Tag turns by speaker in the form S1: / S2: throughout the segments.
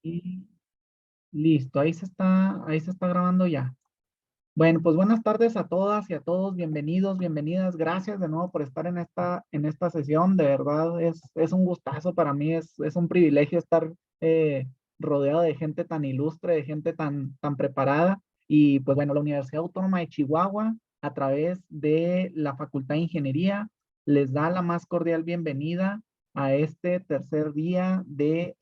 S1: Y listo, ahí se está grabando ya. Bueno, pues buenas tardes a todas y a todos, bienvenidos, bienvenidas, gracias de nuevo por estar en esta sesión, de verdad es un gustazo para mí, es un privilegio estar rodeado de gente tan ilustre, de gente tan preparada, y pues bueno, la Universidad Autónoma de Chihuahua, a través de la Facultad de Ingeniería, les da la más cordial bienvenida a este tercer día de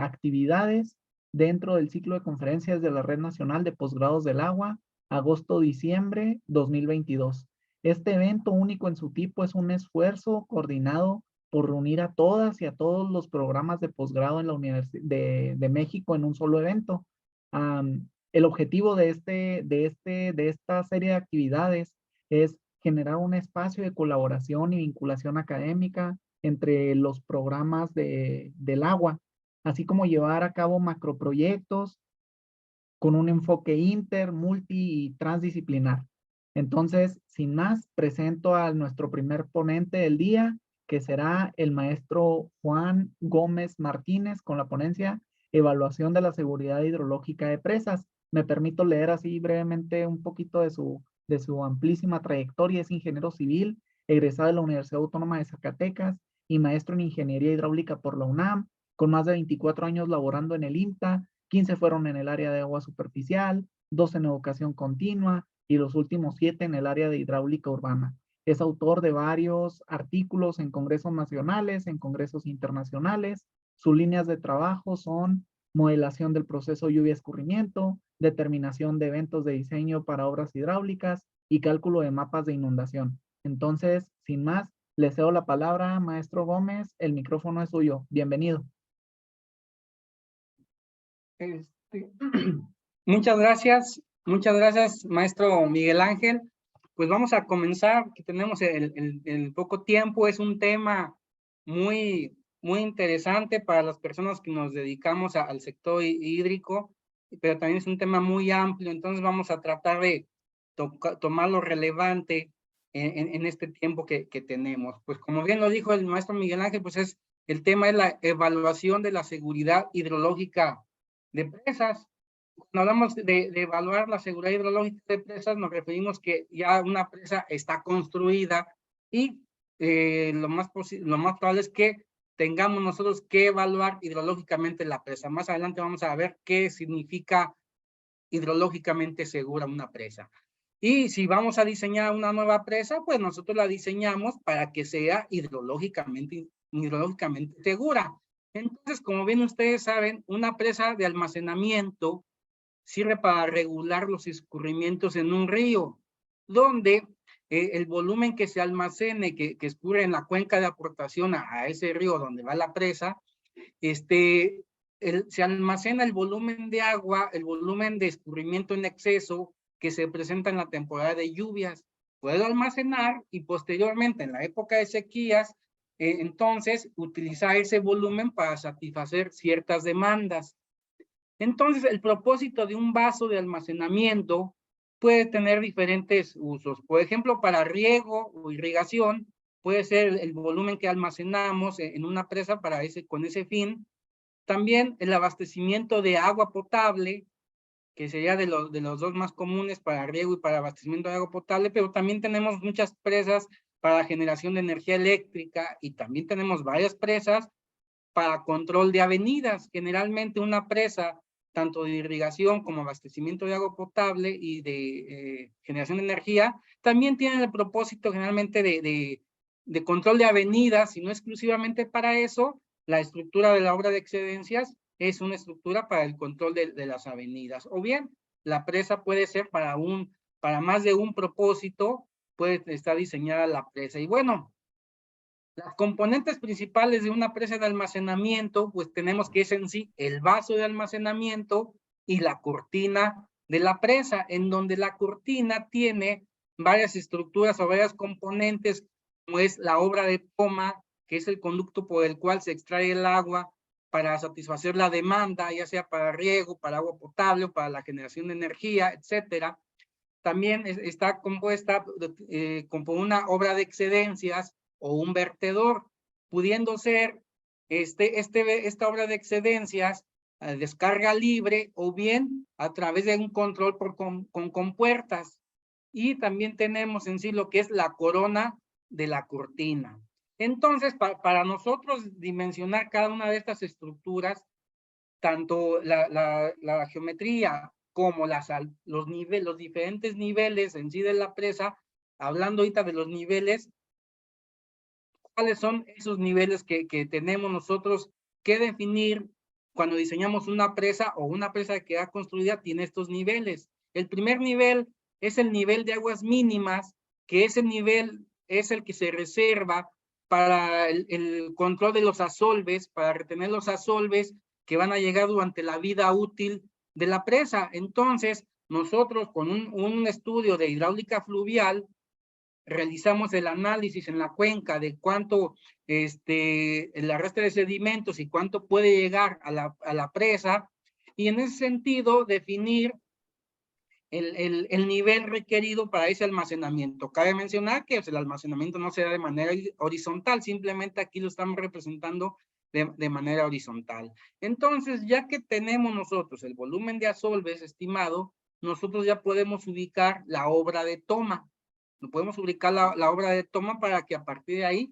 S1: actividades dentro del ciclo de conferencias de la Red Nacional de Posgrados del Agua, agosto-diciembre 2022. Este evento único en su tipo es un esfuerzo coordinado por reunir a todas y a todos los programas de posgrado en la Universidad de México en un solo evento. El objetivo de esta serie de actividades es generar un espacio de colaboración y vinculación académica entre los programas del agua, así como llevar a cabo macroproyectos con un enfoque inter, multi y transdisciplinar. Entonces, sin más, presento a nuestro primer ponente del día, que será el maestro Juan Gómez Martínez, con la ponencia Evaluación de la Seguridad Hidrológica de Presas. Me permito leer así brevemente un poquito de su amplísima trayectoria. Es ingeniero civil, egresado de la Universidad Autónoma de Zacatecas y maestro en Ingeniería Hidráulica por la UNAM, con más de 24 años laborando en el INTA. 15 fueron en el área de agua superficial, 2 en educación continua y los últimos 7 en el área de hidráulica urbana. Es autor de varios artículos en congresos nacionales, en congresos internacionales. Sus líneas de trabajo son modelación del proceso lluvia-escurrimiento, determinación de eventos de diseño para obras hidráulicas y cálculo de mapas de inundación. Entonces, sin más, le cedo la palabra, maestro Gómez, el micrófono es suyo. Bienvenido.
S2: Este, muchas gracias, maestro Miguel Ángel. Pues vamos a comenzar, que tenemos el poco tiempo, es un tema muy interesante para las personas que nos dedicamos al sector hídrico, pero también es un tema muy amplio, entonces vamos a tratar de tomar lo relevante en este tiempo que tenemos. Pues como bien lo dijo el maestro Miguel Ángel, pues el tema es la evaluación de la seguridad hidrológica de presas. Cuando hablamos de evaluar la seguridad hidrológica de presas, nos referimos que ya una presa está construida y lo más probable es que tengamos nosotros que evaluar hidrológicamente la presa. Más adelante vamos a ver qué significa hidrológicamente segura una presa. Y si vamos a diseñar una nueva presa, pues nosotros la diseñamos para que sea hidrológicamente segura. Entonces, como bien ustedes saben, una presa de almacenamiento sirve para regular los escurrimientos en un río, donde el volumen que se almacene, que escurre en la cuenca de aportación a ese río donde va la presa, se almacena el volumen de agua, el volumen de escurrimiento en exceso que se presenta en la temporada de lluvias. Puedo almacenar y posteriormente en la época de sequías, entonces utilizar ese volumen para satisfacer ciertas demandas. Entonces, el propósito de un vaso de almacenamiento puede tener diferentes usos. Por ejemplo, para riego o irrigación, puede ser el volumen que almacenamos en una presa con ese fin. También el abastecimiento de agua potable, que sería de los dos más comunes para riego y para abastecimiento de agua potable, pero también tenemos muchas presas para generación de energía eléctrica y también tenemos varias presas para control de avenidas. Generalmente una presa, tanto de irrigación como abastecimiento de agua potable y de generación de energía, también tienen el propósito generalmente de control de avenidas, y no exclusivamente para eso. La estructura de la obra de excedencias es una estructura para el control de las avenidas. O bien, la presa puede ser para más de un propósito, puede estar diseñada la presa. Y bueno, las componentes principales de una presa de almacenamiento, pues tenemos que es en sí el vaso de almacenamiento y la cortina de la presa, en donde la cortina tiene varias estructuras o varias componentes, como es la obra de toma, que es el conducto por el cual se extrae el agua para satisfacer la demanda, ya sea para riego, para agua potable o para la generación de energía, etcétera. También está compuesta por una obra de excedencias o un vertedor, pudiendo ser esta obra de excedencias descarga libre o bien a través de un control con compuertas. Y también tenemos en sí lo que es la corona de la cortina. Entonces, para nosotros dimensionar cada una de estas estructuras, tanto la geometría como los diferentes niveles en sí de la presa, hablando ahorita de los niveles, ¿cuáles son esos niveles que tenemos nosotros que definir cuando diseñamos una presa o una presa que ha construida tiene estos niveles? El primer nivel es el nivel de aguas mínimas, que ese nivel es el que se reserva para el control de los asolves, para retener los asolves que van a llegar durante la vida útil de la presa. Entonces, nosotros con un estudio de hidráulica fluvial, realizamos el análisis en la cuenca de cuánto el arrastre de sedimentos y cuánto puede llegar a la presa, y en ese sentido definir el nivel requerido para ese almacenamiento. Cabe mencionar que el almacenamiento no se da de manera horizontal, simplemente aquí lo estamos representando de manera horizontal. Entonces, ya que tenemos nosotros el volumen de asolves estimado, nosotros ya podemos ubicar la obra de toma. Podemos ubicar la obra de toma para que a partir de ahí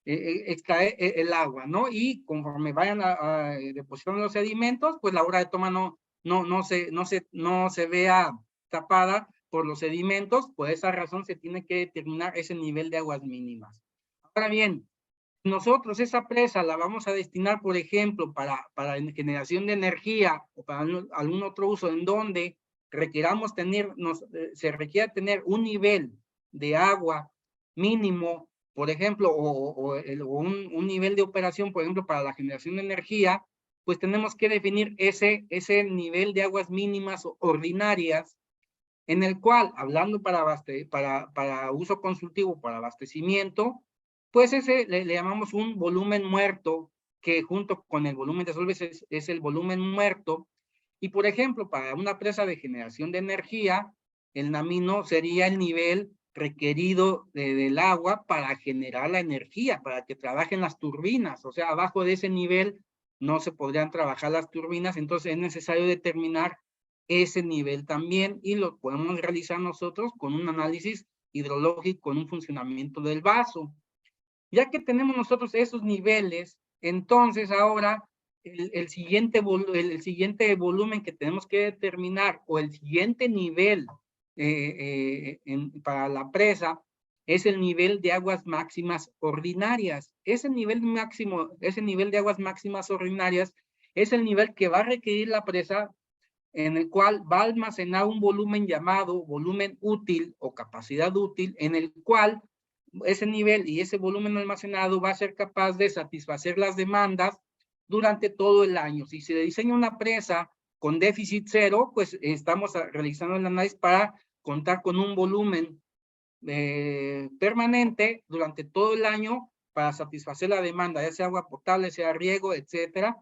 S2: extrae el agua, ¿no? Y conforme vayan depositando los sedimentos, pues la obra de toma no se vea tapada por los sedimentos. Por esa razón se tiene que determinar ese nivel de aguas mínimas. Ahora bien, nosotros esa presa la vamos a destinar, por ejemplo, para generación de energía o para algún otro uso en donde requeramos se requiera tener un nivel de agua mínimo, por ejemplo, o un nivel de operación, por ejemplo, para la generación de energía, pues tenemos que definir ese nivel de aguas mínimas ordinarias, en el cual, hablando para uso consultivo, para abastecimiento, pues ese le llamamos un volumen muerto, que junto con el volumen de asolves es el volumen muerto. Y por ejemplo, para una presa de generación de energía, el NAMINO sería el nivel requerido del agua para generar la energía, para que trabajen las turbinas. O sea, abajo de ese nivel no se podrían trabajar las turbinas, entonces es necesario determinar ese nivel también, y lo podemos realizar nosotros con un análisis hidrológico, con un funcionamiento del vaso. Ya que tenemos nosotros esos niveles, entonces ahora el siguiente volumen que tenemos que determinar, o el siguiente nivel para la presa, es el nivel de aguas máximas ordinarias. Ese nivel de aguas máximas ordinarias es el nivel que va a requerir la presa, en el cual va a almacenar un volumen llamado volumen útil o capacidad útil, en el cual ese nivel y ese volumen almacenado va a ser capaz de satisfacer las demandas durante todo el año. Si se diseña una presa con déficit cero, pues estamos realizando el análisis para contar con un volumen permanente durante todo el año para satisfacer la demanda, ya sea agua potable, sea riego, etcétera.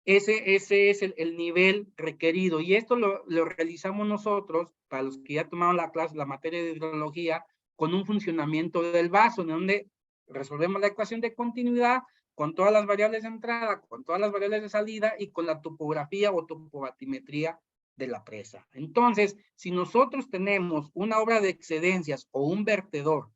S2: Ese es el nivel requerido, y esto lo realizamos nosotros, para los que ya tomaron la materia de hidrología, con un funcionamiento del vaso, en donde resolvemos la ecuación de continuidad con todas las variables de entrada, con todas las variables de salida y con la topografía o topobatimetría de la presa. Entonces, si nosotros tenemos una obra de excedencias o un vertedor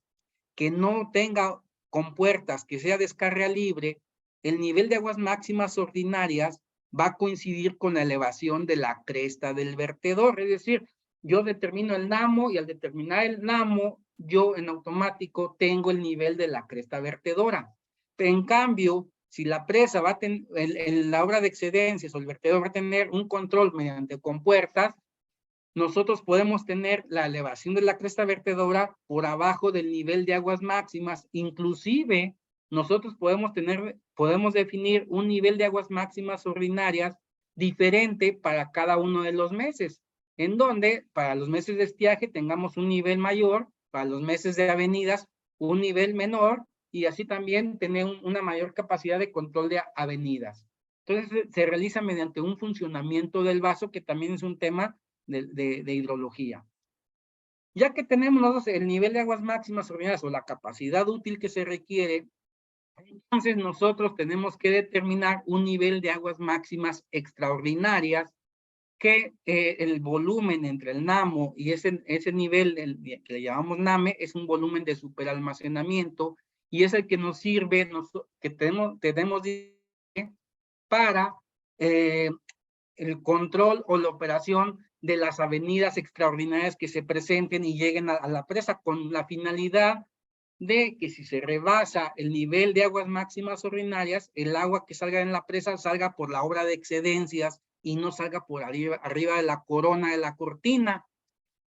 S2: que no tenga compuertas, que sea descarga libre, el nivel de aguas máximas ordinarias va a coincidir con la elevación de la cresta del vertedor. Es decir, yo determino el NAMO, y al determinar el NAMO, yo en automático tengo el nivel de la cresta vertedora. En cambio, si la presa va a tener, la obra de excedencias o el vertedor va a tener un control mediante compuertas, nosotros podemos tener la elevación de la cresta vertedora por abajo del nivel de aguas máximas. Inclusive, nosotros podemos definir un nivel de aguas máximas ordinarias diferente para cada uno de los meses, en donde para los meses de estiaje tengamos un nivel mayor, para los meses de avenidas un nivel menor, y así también tener una mayor capacidad de control de avenidas. Entonces, se realiza mediante un funcionamiento del vaso, que también es un tema de hidrología. Ya que tenemos nosotros el nivel de aguas máximas ordinarias o la capacidad útil que se requiere, Entonces nosotros tenemos que determinar un nivel de aguas máximas extraordinarias que el volumen entre el NAMO y ese nivel que le llamamos NAME es un volumen de superalmacenamiento y es el que nos sirve, que tenemos para el control o la operación de las avenidas extraordinarias que se presenten y lleguen a la presa con la finalidad de que si se rebasa el nivel de aguas máximas ordinarias, el agua que salga en la presa salga por la obra de excedencias y no salga por arriba de la corona de la cortina,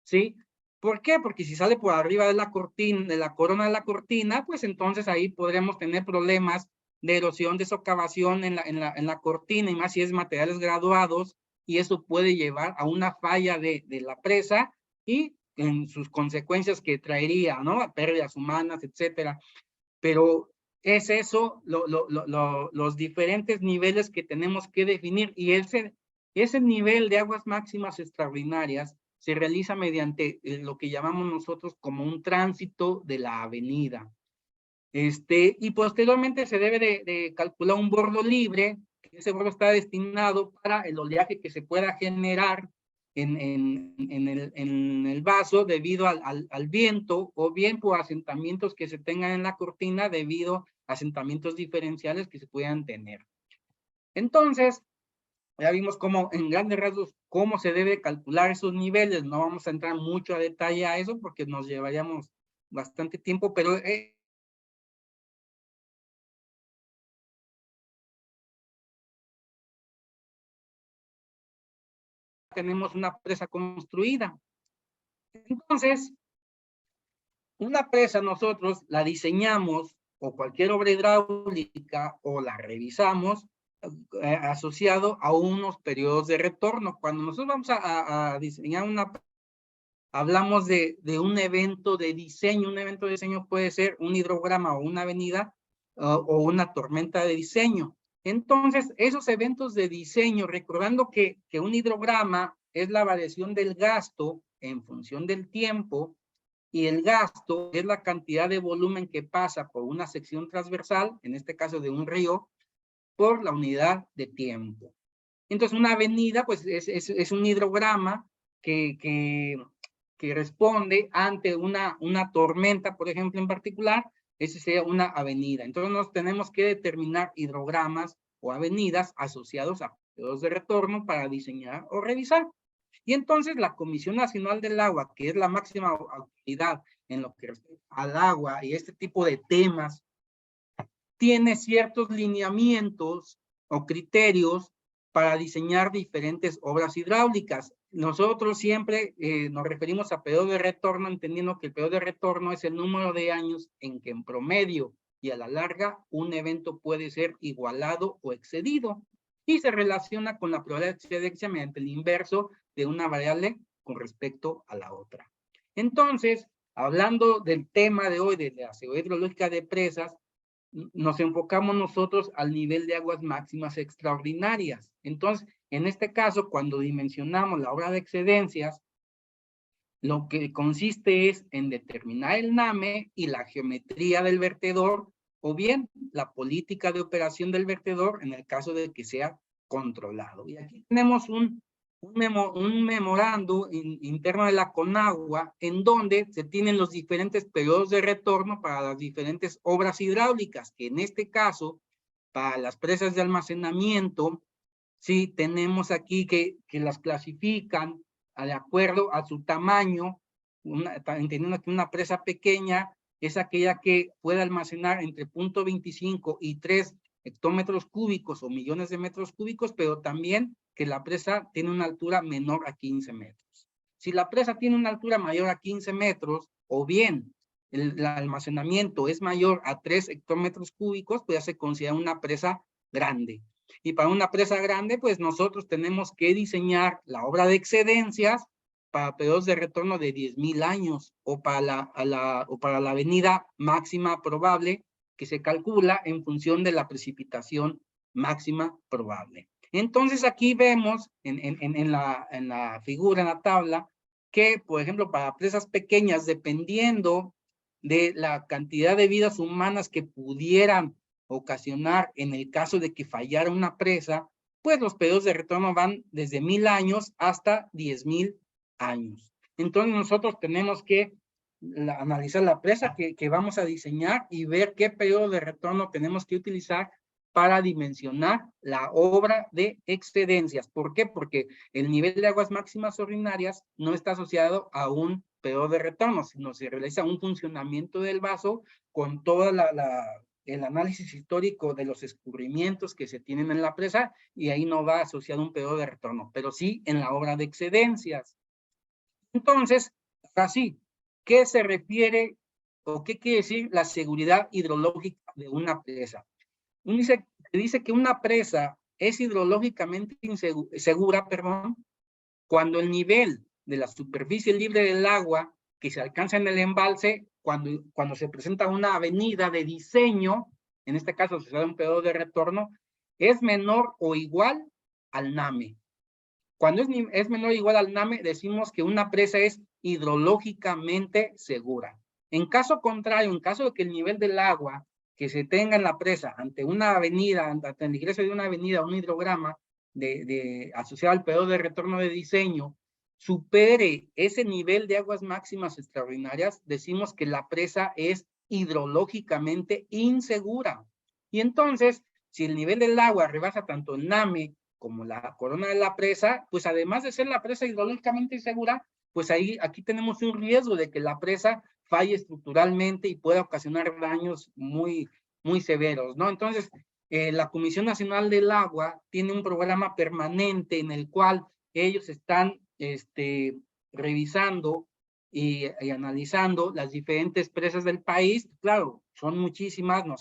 S2: ¿sí? ¿Por qué? Porque si sale por arriba de la cortina, de la corona de la cortina, pues entonces ahí podremos tener problemas de erosión, de socavación en la cortina, y más si es materiales graduados, y eso puede llevar a una falla de la presa y en sus consecuencias que traería, ¿no? Pérdidas humanas, etcétera. Pero es eso, los diferentes niveles que tenemos que definir, y ese nivel de aguas máximas extraordinarias se realiza mediante lo que llamamos nosotros como un tránsito de la avenida. Y posteriormente se debe de calcular un bordo libre, que ese bordo está destinado para el oleaje que se pueda generar en el vaso debido al viento, o bien por asentamientos que se tengan en la cortina debido a asentamientos diferenciales que se puedan tener. Entonces, ya vimos cómo, en grandes rasgos, cómo se debe calcular esos niveles. No vamos a entrar mucho a detalle a eso porque nos llevaríamos bastante tiempo, pero tenemos una presa construida. Entonces, una presa nosotros la diseñamos, o cualquier obra hidráulica, o la revisamos asociado a unos periodos de retorno. Cuando nosotros vamos a diseñar hablamos de un evento de diseño. Un evento de diseño puede ser un hidrograma o una avenida o una tormenta de diseño. Entonces, esos eventos de diseño, recordando que un hidrograma es la variación del gasto en función del tiempo, y el gasto es la cantidad de volumen que pasa por una sección transversal, en este caso de un río, por la unidad de tiempo. Entonces, una avenida, pues, es un hidrograma que responde ante una tormenta, por ejemplo, en particular. Esa sería una avenida. Entonces, nos tenemos que determinar hidrogramas o avenidas asociados a periodos de retorno para diseñar o revisar. Y entonces la Comisión Nacional del Agua, que es la máxima autoridad en lo que respecta al agua y este tipo de temas, tiene ciertos lineamientos o criterios para diseñar diferentes obras hidráulicas. Nosotros siempre nos referimos a periodo de retorno, entendiendo que el periodo de retorno es el número de años en que en promedio y a la larga un evento puede ser igualado o excedido, y se relaciona con la probabilidad de excedencia mediante el inverso de una variable con respecto a la otra. Entonces, hablando del tema de hoy de la seguridad hidrológica de presas, nos enfocamos nosotros al nivel de aguas máximas extraordinarias. Entonces, en este caso, cuando dimensionamos la obra de excedencias, lo que consiste es en determinar el NAME y la geometría del vertedor, o bien la política de operación del vertedor en el caso de que sea controlado. Y aquí tenemos un memorando interno de la CONAGUA, en donde se tienen los diferentes periodos de retorno para las diferentes obras hidráulicas, que en este caso, para las presas de almacenamiento, sí tenemos aquí que las clasifican de acuerdo a su tamaño, entendiendo que una presa pequeña es aquella que puede almacenar entre 0.25 y 3 hectómetros cúbicos o millones de metros cúbicos, pero también que la presa tiene una altura menor a 15 metros. Si la presa tiene una altura mayor a 15 metros, o bien el almacenamiento es mayor a 3 hectómetros cúbicos, pues ya se considera una presa grande. Y para una presa grande, pues nosotros tenemos que diseñar la obra de excedencias para periodos de retorno de 10,000 años, o para la avenida máxima probable, que se calcula en función de la precipitación máxima probable. Entonces aquí vemos en la figura, en la tabla, que por ejemplo para presas pequeñas, dependiendo de la cantidad de vidas humanas que pudieran ocasionar en el caso de que fallara una presa, pues los periodos de retorno van desde 1000 años hasta 10,000 años. Entonces nosotros tenemos que analizar la presa que vamos a diseñar y ver qué periodo de retorno tenemos que utilizar para dimensionar la obra de excedencias. ¿Por qué? Porque el nivel de aguas máximas ordinarias no está asociado a un periodo de retorno, sino se realiza un funcionamiento del vaso con todo el análisis histórico de los escurrimientos que se tienen en la presa, y ahí no va asociado un periodo de retorno, pero sí en la obra de excedencias. Entonces, así, ¿qué se refiere o qué quiere decir la seguridad hidrológica de una presa? Dice que una presa es hidrológicamente segura, cuando el nivel de la superficie libre del agua que se alcanza en el embalse, cuando se presenta una avenida de diseño, en este caso se da un periodo de retorno, es menor o igual al NAME. Cuando es menor o igual al NAME, decimos que una presa es hidrológicamente segura. En caso contrario, en caso de que el nivel del agua que se tenga en la presa ante una avenida, ante el ingreso de una avenida, un hidrograma asociado al periodo de retorno de diseño, supere ese nivel de aguas máximas extraordinarias, decimos que la presa es hidrológicamente insegura. Y entonces, si el nivel del agua rebasa tanto el NAME como la corona de la presa, pues además de ser la presa hidrológicamente insegura, pues aquí tenemos un riesgo de que la presa falle estructuralmente y pueda ocasionar daños muy, muy severos, ¿no? Entonces, la Comisión Nacional del Agua tiene un programa permanente en el cual ellos están revisando y analizando las diferentes presas del país. Claro, son muchísimas, no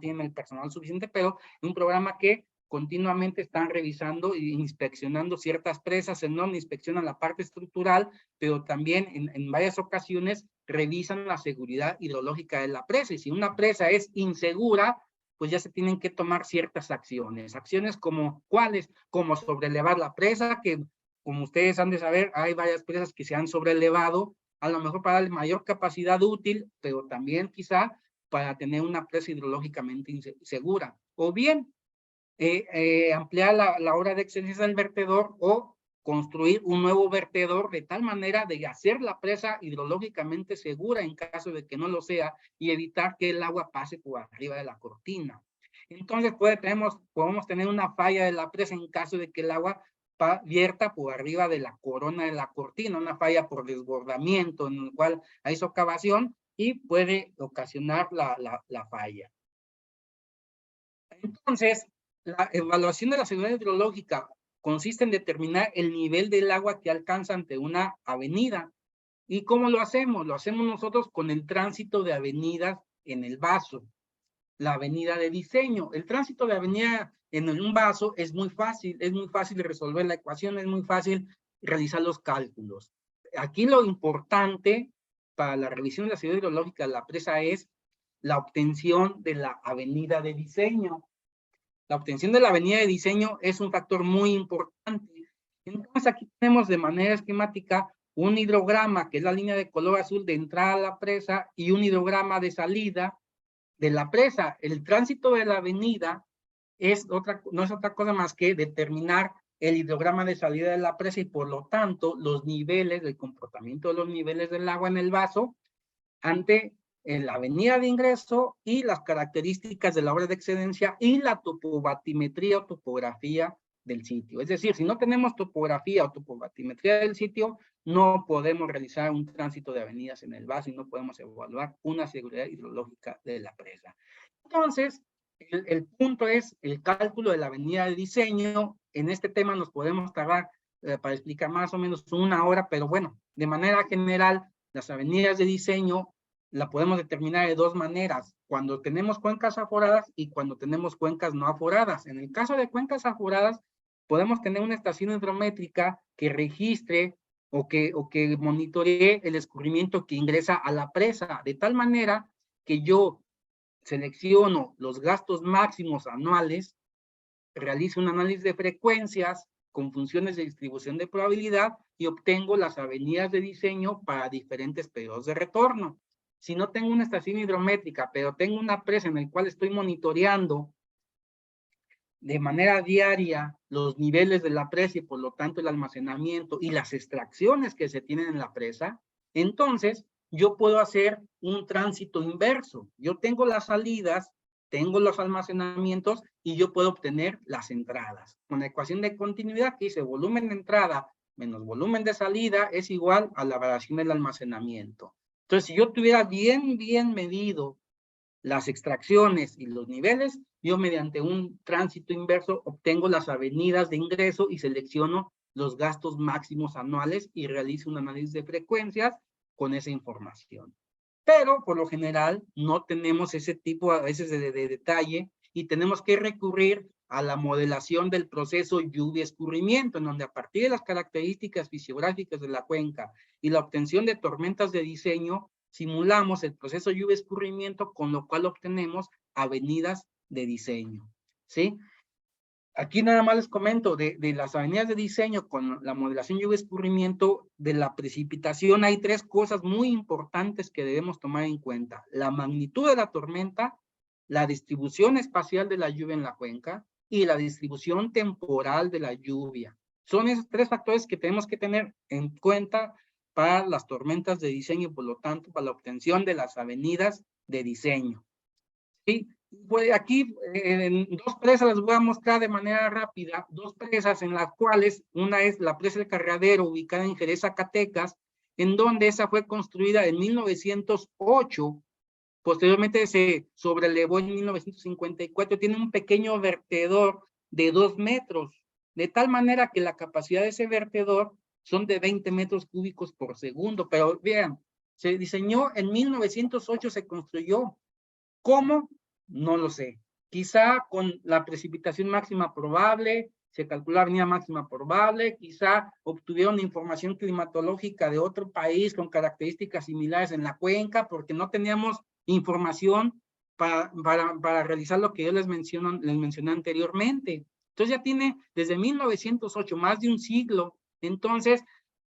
S2: tienen el personal suficiente, pero es un programa que continuamente están revisando e inspeccionando ciertas presas. En donde inspeccionan la parte estructural, pero también en varias ocasiones revisan la seguridad hidrológica de la presa. Y si una presa es insegura, pues ya se tienen que tomar ciertas acciones. Acciones como, ¿cuáles? Como sobrelevar la presa, que como ustedes han de saber, hay varias presas que se han sobrelevado, a lo mejor para darle mayor capacidad útil, pero también quizá para tener una presa hidrológicamente segura. O bien, ampliar la obra de excedencia del vertedor o construir un nuevo vertedor de tal manera de hacer la presa hidrológicamente segura en caso de que no lo sea y evitar que el agua pase por arriba de la cortina. Entonces podemos tener una falla de la presa en caso de que el agua vierta por arriba de la corona de la cortina, una falla por desbordamiento en el cual hay socavación y puede ocasionar la falla. Entonces, la evaluación de la seguridad hidrológica consiste en determinar el nivel del agua que alcanza ante una avenida. ¿Y cómo lo hacemos? Lo hacemos nosotros con el tránsito de avenidas en el vaso. La avenida de diseño. El tránsito de avenida en un vaso es muy fácil resolver la ecuación, es muy fácil realizar los cálculos. Aquí lo importante para la revisión de la seguridad hidrológica de la presa es la obtención de la avenida de diseño. La obtención de la avenida de diseño es un factor muy importante. Entonces aquí tenemos de manera esquemática un hidrograma, que es la línea de color azul de entrada a la presa, y un hidrograma de salida de la presa. El tránsito de la avenida no es otra cosa más que determinar el hidrograma de salida de la presa y por lo tanto los niveles, el comportamiento de los niveles del agua en el vaso ante la avenida de ingreso y las características de la obra de excedencia y la topobatimetría o topografía del sitio. Es decir, si no tenemos topografía o topobatimetría del sitio, no podemos realizar un tránsito de avenidas en el vaso y no podemos evaluar una seguridad hidrológica de la presa. Entonces, el punto es el cálculo de la avenida de diseño. En este tema nos podemos tardar para explicar más o menos 1 hora, pero bueno, de manera general, las avenidas de diseño la podemos determinar de 2 maneras, cuando tenemos cuencas aforadas y cuando tenemos cuencas no aforadas. En el caso de cuencas aforadas, podemos tener una estación hidrométrica que registre o que monitoree el escurrimiento que ingresa a la presa, de tal manera que yo selecciono los gastos máximos anuales, realizo un análisis de frecuencias con funciones de distribución de probabilidad y obtengo las avenidas de diseño para diferentes periodos de retorno. si no tengo una estación hidrométrica, pero tengo una presa en la cual estoy monitoreando de manera diaria los niveles de la presa y por lo tanto el almacenamiento y las extracciones que se tienen en la presa, entonces yo puedo hacer un tránsito inverso. Yo tengo las salidas, tengo los almacenamientos y yo puedo obtener las entradas. Con la ecuación de continuidad que dice volumen de entrada menos volumen de salida es igual a la variación del almacenamiento. Entonces, si yo tuviera bien medido las extracciones y los niveles, yo mediante un tránsito inverso obtengo las avenidas de ingreso y selecciono los gastos máximos anuales y realizo un análisis de frecuencias con esa información. Pero por lo general no tenemos ese tipo a veces de detalle y tenemos que recurrir a la modelación del proceso lluvia-escurrimiento, en donde a partir de las características fisiográficas de la cuenca y la obtención de tormentas de diseño, simulamos el proceso lluvia-escurrimiento, con lo cual obtenemos avenidas de diseño, ¿sí? Aquí nada más les comento de las avenidas de diseño con la modelación lluvia-escurrimiento de la precipitación. Hay tres cosas muy importantes que debemos tomar en cuenta: la magnitud de la tormenta, la distribución espacial de la lluvia en la cuenca y la distribución temporal de la lluvia. Son esos tres factores que tenemos que tener en cuenta para las tormentas de diseño y por lo tanto para la obtención de las avenidas de diseño. ¿Sí? Pues aquí en dos presas les voy a mostrar de manera rápida, dos presas en las cuales una es la presa del Carradero, ubicada en Jerez, Zacatecas, en donde esa fue construida en 1908, posteriormente se sobrelevó en 1954, tiene un pequeño vertedor de 2 metros, de tal manera que la capacidad de ese vertedor son de 20 metros cúbicos por segundo, pero vean, se diseñó en 1908, se construyó. ¿Cómo? No lo sé. Quizá con la precipitación máxima probable, se calculó la avenida máxima probable, quizá obtuvieron información climatológica de otro país con características similares en la cuenca, porque no teníamos información para realizar lo que yo les mencioné anteriormente. Entonces ya tiene desde 1908, más de un siglo. Entonces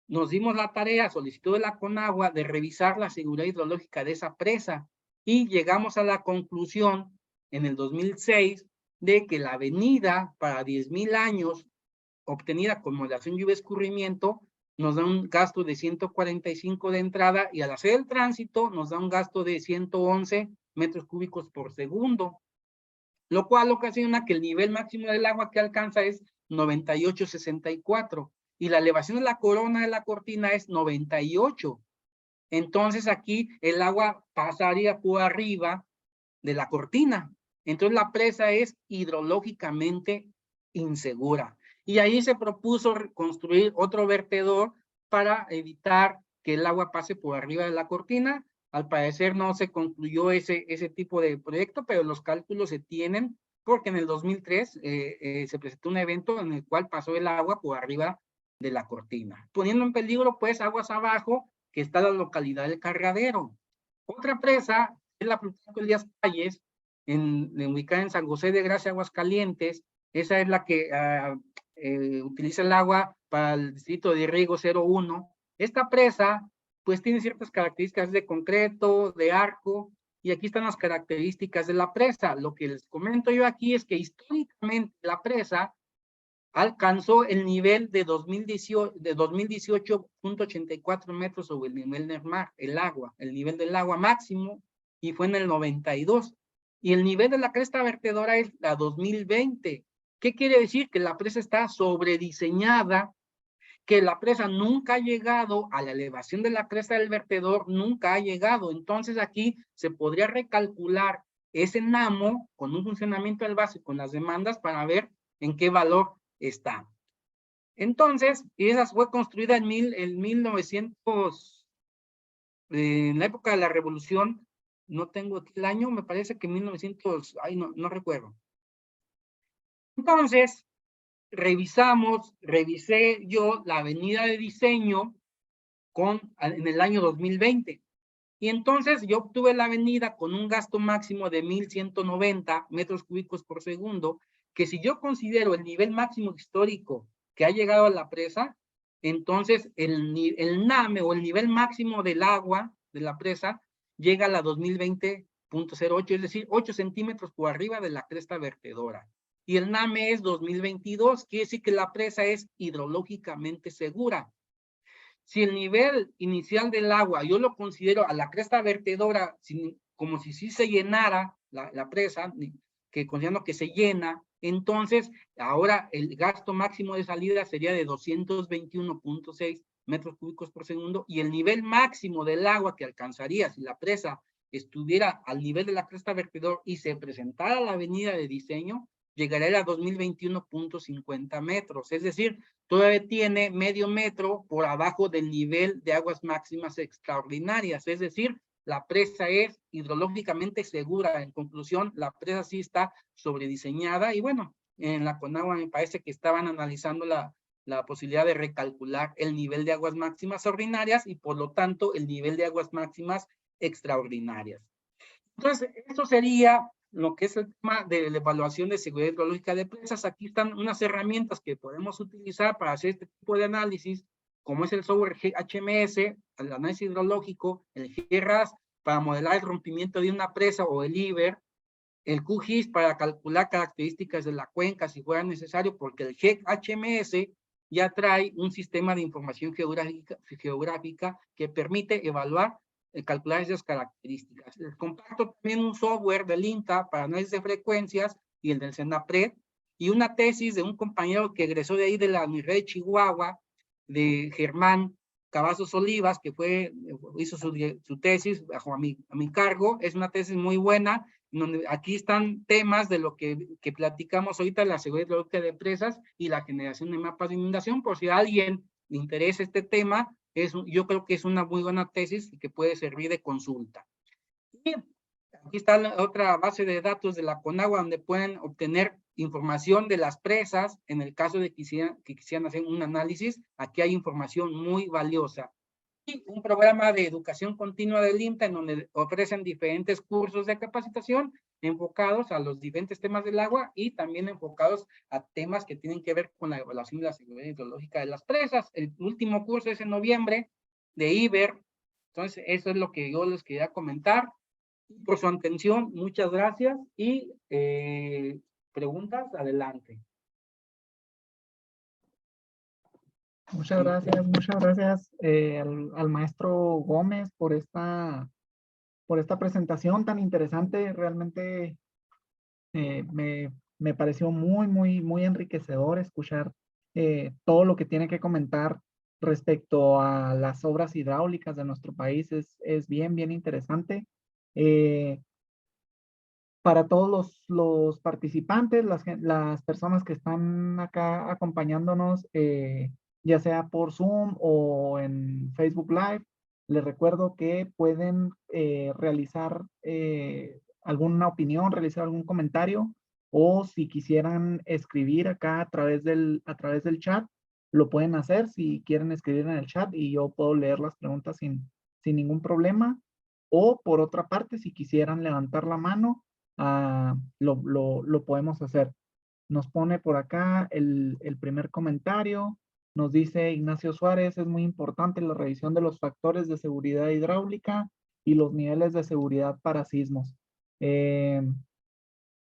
S2: nos dimos la tarea, solicitud de la Conagua, de revisar la seguridad hidrológica de esa presa. Y llegamos a la conclusión en el 2006 de que la avenida para 10,000 años obtenida con modelación lluvia-escurrimiento nos da un gasto de 145 de entrada y al hacer el tránsito nos da un gasto de 111 metros cúbicos por segundo, lo cual ocasiona que el nivel máximo del agua que alcanza es 98,64 y la elevación de la corona de la cortina es 98. Entonces aquí el agua pasaría por arriba de la cortina. Entonces la presa es hidrológicamente insegura. Y ahí se propuso construir otro vertedor para evitar que el agua pase por arriba de la cortina. Al parecer no se concluyó ese tipo de proyecto, pero los cálculos se tienen porque en el 2003 se presentó un evento en el cual pasó el agua por arriba de la cortina, poniendo en peligro pues aguas abajo, que está la localidad del Carradero. Otra presa es la Plutarco Elías Calles, ubicada en San José de Gracia, Aguascalientes. Esa es la que utiliza el agua para el distrito de riego 01. Esta presa pues tiene ciertas características de concreto, de arco, y aquí están las características de la presa. Lo que les comento yo aquí es que históricamente la presa alcanzó el nivel de 2018.84 metros sobre el nivel del mar, el nivel del agua máximo, y fue en el 92. Y el nivel de la cresta vertedora es la 2020. ¿Qué quiere decir? Que la presa está sobrediseñada, que la presa nunca ha llegado a la elevación de la cresta del vertedor, nunca ha llegado. Entonces aquí se podría recalcular ese NAMO con un funcionamiento del base con las demandas para ver en qué valor está. Entonces, esa fue construida en 1900, en la época de la Revolución. No tengo aquí el año, me parece que 1900, no recuerdo. Entonces, revisé yo la avenida de diseño en el año 2020. Y entonces yo obtuve la avenida con un gasto máximo de 1,190 metros cúbicos por segundo, que si yo considero el nivel máximo histórico que ha llegado a la presa, entonces el NAME o el nivel máximo del agua de la presa llega a la 2020.08, es decir, 8 centímetros por arriba de la cresta vertedora. Y el NAME es 2022, quiere decir que la presa es hidrológicamente segura. Si el nivel inicial del agua, yo lo considero a la cresta vertedora como si sí se llenara la presa, que considerando que se llena, entonces ahora el gasto máximo de salida sería de 221.6 metros cúbicos por segundo, y el nivel máximo del agua que alcanzaría si la presa estuviera al nivel de la cresta vertedora y se presentara la avenida de diseño, llegaría a 2021.50 metros, es decir, todavía tiene medio metro por abajo del nivel de aguas máximas extraordinarias, es decir, la presa es hidrológicamente segura. En conclusión, la presa sí está sobrediseñada y bueno, en la Conagua me parece que estaban analizando la posibilidad de recalcular el nivel de aguas máximas ordinarias y por lo tanto el nivel de aguas máximas extraordinarias. Entonces, esto sería lo que es el tema de la evaluación de seguridad hidrológica de presas. Aquí están unas herramientas que podemos utilizar para hacer este tipo de análisis, como es el software HMS, el análisis hidrológico, el GRAS para modelar el rompimiento de una presa o el IBER, el QGIS para calcular características de la cuenca si fuera necesario, porque el HMS ya trae un sistema de información geográfica que permite evaluar calcular esas características. Les comparto también un software del INTA para análisis de frecuencias y el del CENAPRED, y una tesis de un compañero que egresó de ahí de la Universidad de Chihuahua, de Germán Cavazos Olivas, que hizo su tesis bajo a mi cargo. Es una tesis muy buena, donde aquí están temas de lo que platicamos ahorita, la seguridad hidrológica de presas y la generación de mapas de inundación, por si a alguien le interesa este tema, yo creo que es una muy buena tesis y que puede servir de consulta. Y aquí está la otra base de datos de la Conagua, donde pueden obtener información de las presas, en el caso de que quisieran hacer un análisis, aquí hay información muy valiosa. Y un programa de educación continua del INTA, en donde ofrecen diferentes cursos de capacitación enfocados a los diferentes temas del agua y también enfocados a temas que tienen que ver con la evaluación de la seguridad hidrológica de las presas. El último curso es en noviembre de IBER. Entonces, eso es lo que yo les quería comentar. Por su atención, muchas gracias y preguntas, adelante.
S1: Muchas gracias al maestro Gómez por esta presentación tan interesante. Realmente me pareció muy enriquecedor escuchar todo lo que tiene que comentar respecto a las obras hidráulicas de nuestro país. Es bien interesante. Para todos los participantes, las personas que están acá acompañándonos, ya sea por Zoom o en Facebook Live, les recuerdo que pueden realizar alguna opinión, realizar algún comentario, o si quisieran escribir acá a través del chat, lo pueden hacer si quieren escribir en el chat y yo puedo leer las preguntas sin ningún problema. O por otra parte, si quisieran levantar la mano, lo podemos hacer. Nos pone por acá el primer comentario. Nos dice Ignacio Suárez, es muy importante la revisión de los factores de seguridad hidráulica y los niveles de seguridad para sismos.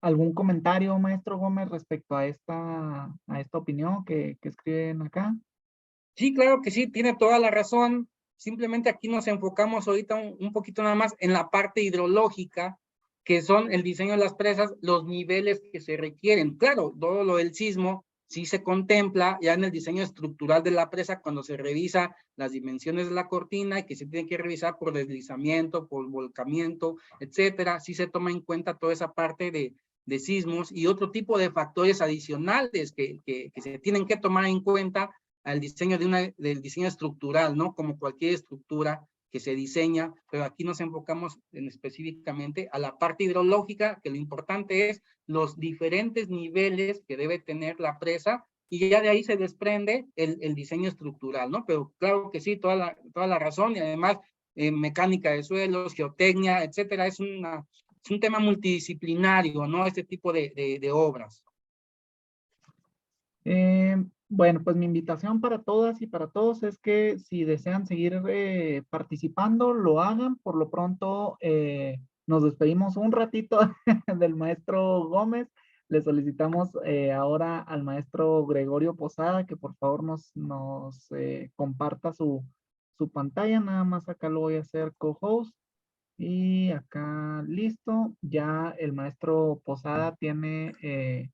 S1: ¿Algún comentario, maestro Gómez, respecto a esta opinión que escriben acá?
S2: Sí, claro que sí, tiene toda la razón. Simplemente aquí nos enfocamos ahorita un poquito nada más en la parte hidrológica, que son el diseño de las presas, los niveles que se requieren. Claro, todo lo del sismo sí se contempla ya en el diseño estructural de la presa cuando se revisa las dimensiones de la cortina y que se tiene que revisar por deslizamiento, por volcamiento, etcétera. Sí se toma en cuenta toda esa parte de sismos y otro tipo de factores adicionales que se tienen que tomar en cuenta al diseño del diseño estructural, ¿no? Como cualquier estructura que se diseña, pero aquí nos enfocamos específicamente a la parte hidrológica, que lo importante es los diferentes niveles que debe tener la presa, y ya de ahí se desprende el diseño estructural, ¿no? Pero claro que sí, toda la razón, y además mecánica de suelos, geotecnia, etcétera, es un tema multidisciplinario, ¿no? Este tipo de obras.
S1: Bueno, pues mi invitación para todas y para todos es que si desean seguir participando, lo hagan. Por lo pronto, nos despedimos un ratito del maestro Gómez. Le solicitamos ahora al maestro Gregorio Posada que por favor nos comparta su pantalla. Nada más acá lo voy a hacer co-host. Y acá listo. Ya el maestro Posada tiene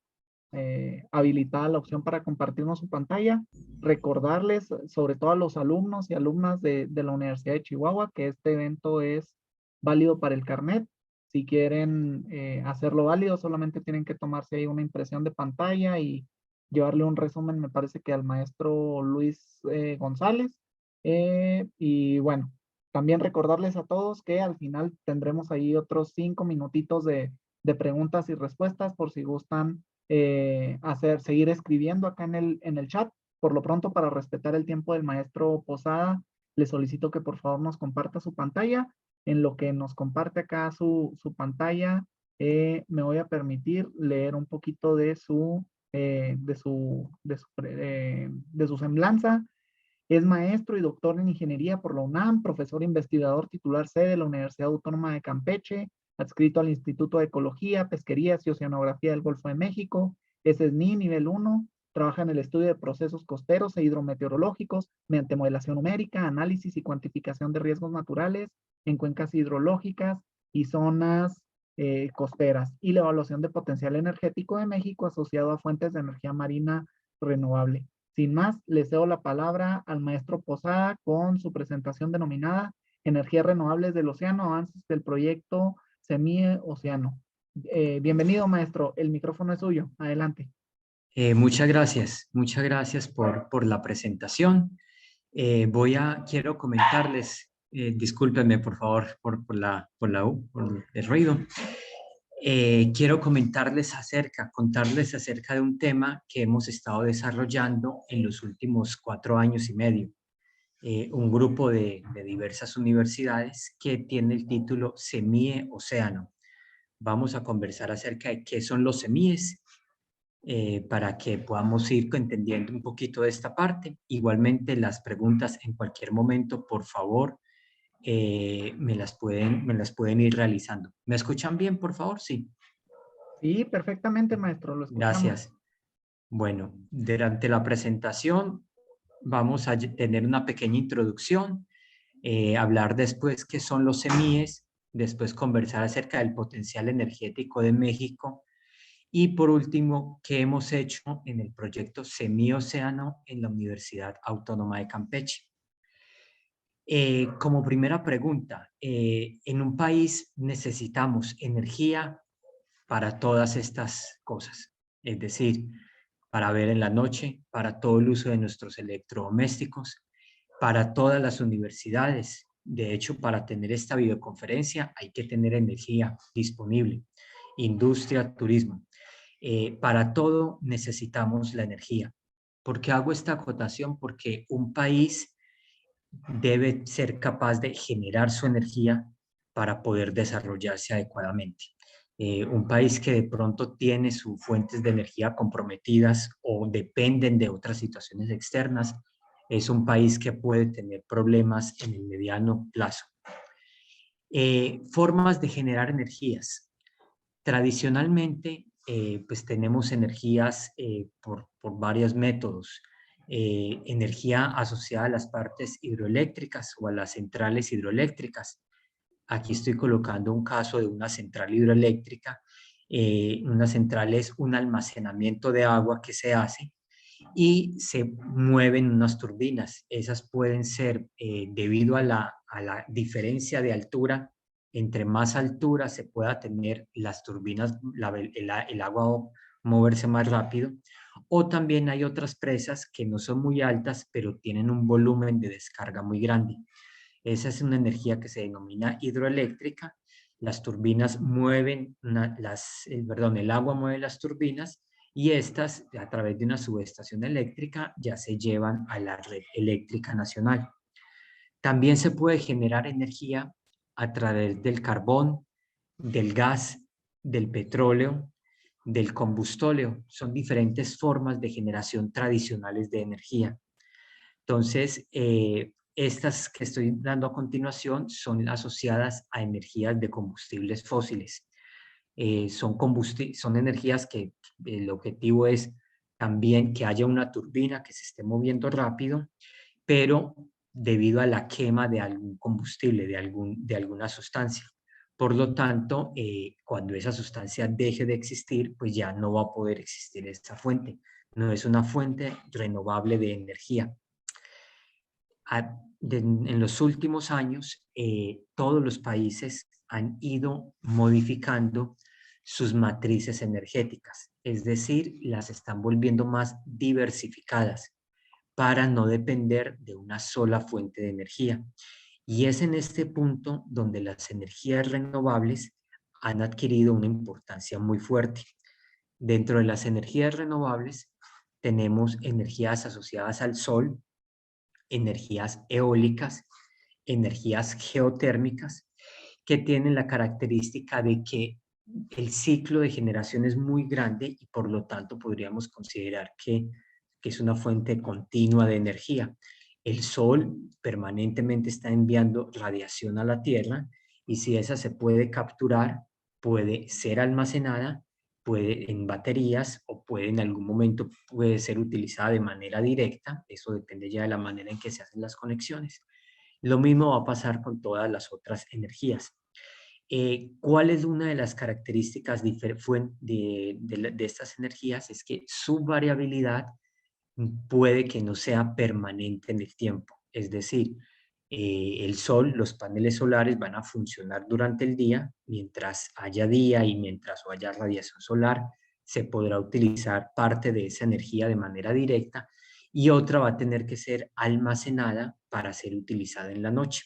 S1: habilitada la opción para compartirnos su pantalla. Recordarles, sobre todo a los alumnos y alumnas de la Universidad de Chihuahua, que este evento es válido para el carnet. Si quieren hacerlo válido, solamente tienen que tomarse ahí una impresión de pantalla y llevarle un resumen, me parece que al maestro Luis González. Y bueno, también recordarles a todos que al final tendremos ahí otros 5 minutitos de preguntas y respuestas por si gustan seguir escribiendo acá en el chat. Por lo pronto, para respetar el tiempo del maestro Posada, le solicito que por favor nos comparta su pantalla. En lo que nos comparte acá su pantalla, me voy a permitir leer un poquito de su semblanza. Es maestro y doctor en ingeniería por la UNAM, profesor investigador titular C de la Universidad Autónoma de Campeche, adscrito al Instituto de Ecología, Pesquerías y Oceanografía del Golfo de México, es SNI nivel 1, trabaja en el estudio de procesos costeros e hidrometeorológicos mediante modelación numérica, análisis y cuantificación de riesgos naturales en cuencas hidrológicas y zonas costeras, y la evaluación de potencial energético de México asociado a fuentes de energía marina renovable. Sin más, le cedo la palabra al maestro Posada con su presentación denominada Energías Renovables del Océano, avances del proyecto Semie Océano. Bienvenido, maestro. El micrófono es suyo. Adelante.
S3: Muchas gracias por la presentación. Quiero comentarles, discúlpenme por favor por el ruido. Quiero contarles acerca de un tema que hemos estado desarrollando en los últimos 4 años y medio. Un grupo de diversas universidades que tiene el título Semie Océano. Vamos a conversar acerca de qué son los semíes, para que podamos ir entendiendo un poquito de esta parte. Igualmente, las preguntas en cualquier momento, por favor, me las pueden ir realizando. ¿Me escuchan bien, por favor? Sí.
S1: Sí, perfectamente, maestro. Lo escuchamos.
S3: Gracias. Bueno, durante la presentación vamos a tener una pequeña introducción, hablar después qué son los semíes, después conversar acerca del potencial energético de México y por último, qué hemos hecho en el proyecto Semioceano en la Universidad Autónoma de Campeche. Como primera pregunta, en un país necesitamos energía para todas estas cosas, es decir, para ver en la noche, para todo el uso de nuestros electrodomésticos, para todas las universidades. De hecho, para tener esta videoconferencia hay que tener energía disponible, industria, turismo. Para todo necesitamos la energía. ¿Por qué hago esta acotación? Porque un país debe ser capaz de generar su energía para poder desarrollarse adecuadamente. Un país que de pronto tiene sus fuentes de energía comprometidas o dependen de otras situaciones externas, es un país que puede tener problemas en el mediano plazo. Formas de generar energías. Tradicionalmente, pues tenemos energías por varios métodos. Energía asociada a las partes hidroeléctricas o a las centrales hidroeléctricas. Aquí estoy colocando un caso de una central hidroeléctrica. Una central es un almacenamiento de agua que se hace y se mueven unas turbinas. Esas pueden ser, debido a la diferencia de altura, entre más altura se pueda tener las turbinas, el agua moverse más rápido, o también hay otras presas que no son muy altas, pero tienen un volumen de descarga muy grande. Esa es una energía que se denomina hidroeléctrica. Las turbinas mueven, el agua mueve las turbinas y estas, a través de una subestación eléctrica, ya se llevan a la red eléctrica nacional. También se puede generar energía a través del carbón, del gas, del petróleo, del combustóleo. Son diferentes formas de generación tradicionales de energía. Entonces, estas que estoy dando a continuación son asociadas a energías de combustibles fósiles. Son energías que el objetivo es también que haya una turbina que se esté moviendo rápido, pero debido a la quema de algún combustible, de alguna sustancia. Por lo tanto, cuando esa sustancia deje de existir, pues ya no va a poder existir esta fuente. No es una fuente renovable de energía. En los últimos años, todos los países han ido modificando sus matrices energéticas, es decir, las están volviendo más diversificadas para no depender de una sola fuente de energía. Y es en este punto donde las energías renovables han adquirido una importancia muy fuerte. Dentro de las energías renovables tenemos energías asociadas al sol, energías eólicas, energías geotérmicas, que tienen la característica de que el ciclo de generación es muy grande y por lo tanto podríamos considerar que es una fuente continua de energía. El sol permanentemente está enviando radiación a la Tierra y si esa se puede capturar, puede ser almacenada, puede en baterías o puede en algún momento puede ser utilizada de manera directa. Eso depende ya de la manera en que se hacen las conexiones. Lo mismo va a pasar con todas las otras energías. ¿Cuál es una de las características de estas energías? Es que su variabilidad puede que no sea permanente en el tiempo. Es decir, el sol, los paneles solares van a funcionar durante el día, mientras haya día y mientras haya radiación solar, se podrá utilizar parte de esa energía de manera directa y otra va a tener que ser almacenada para ser utilizada en la noche.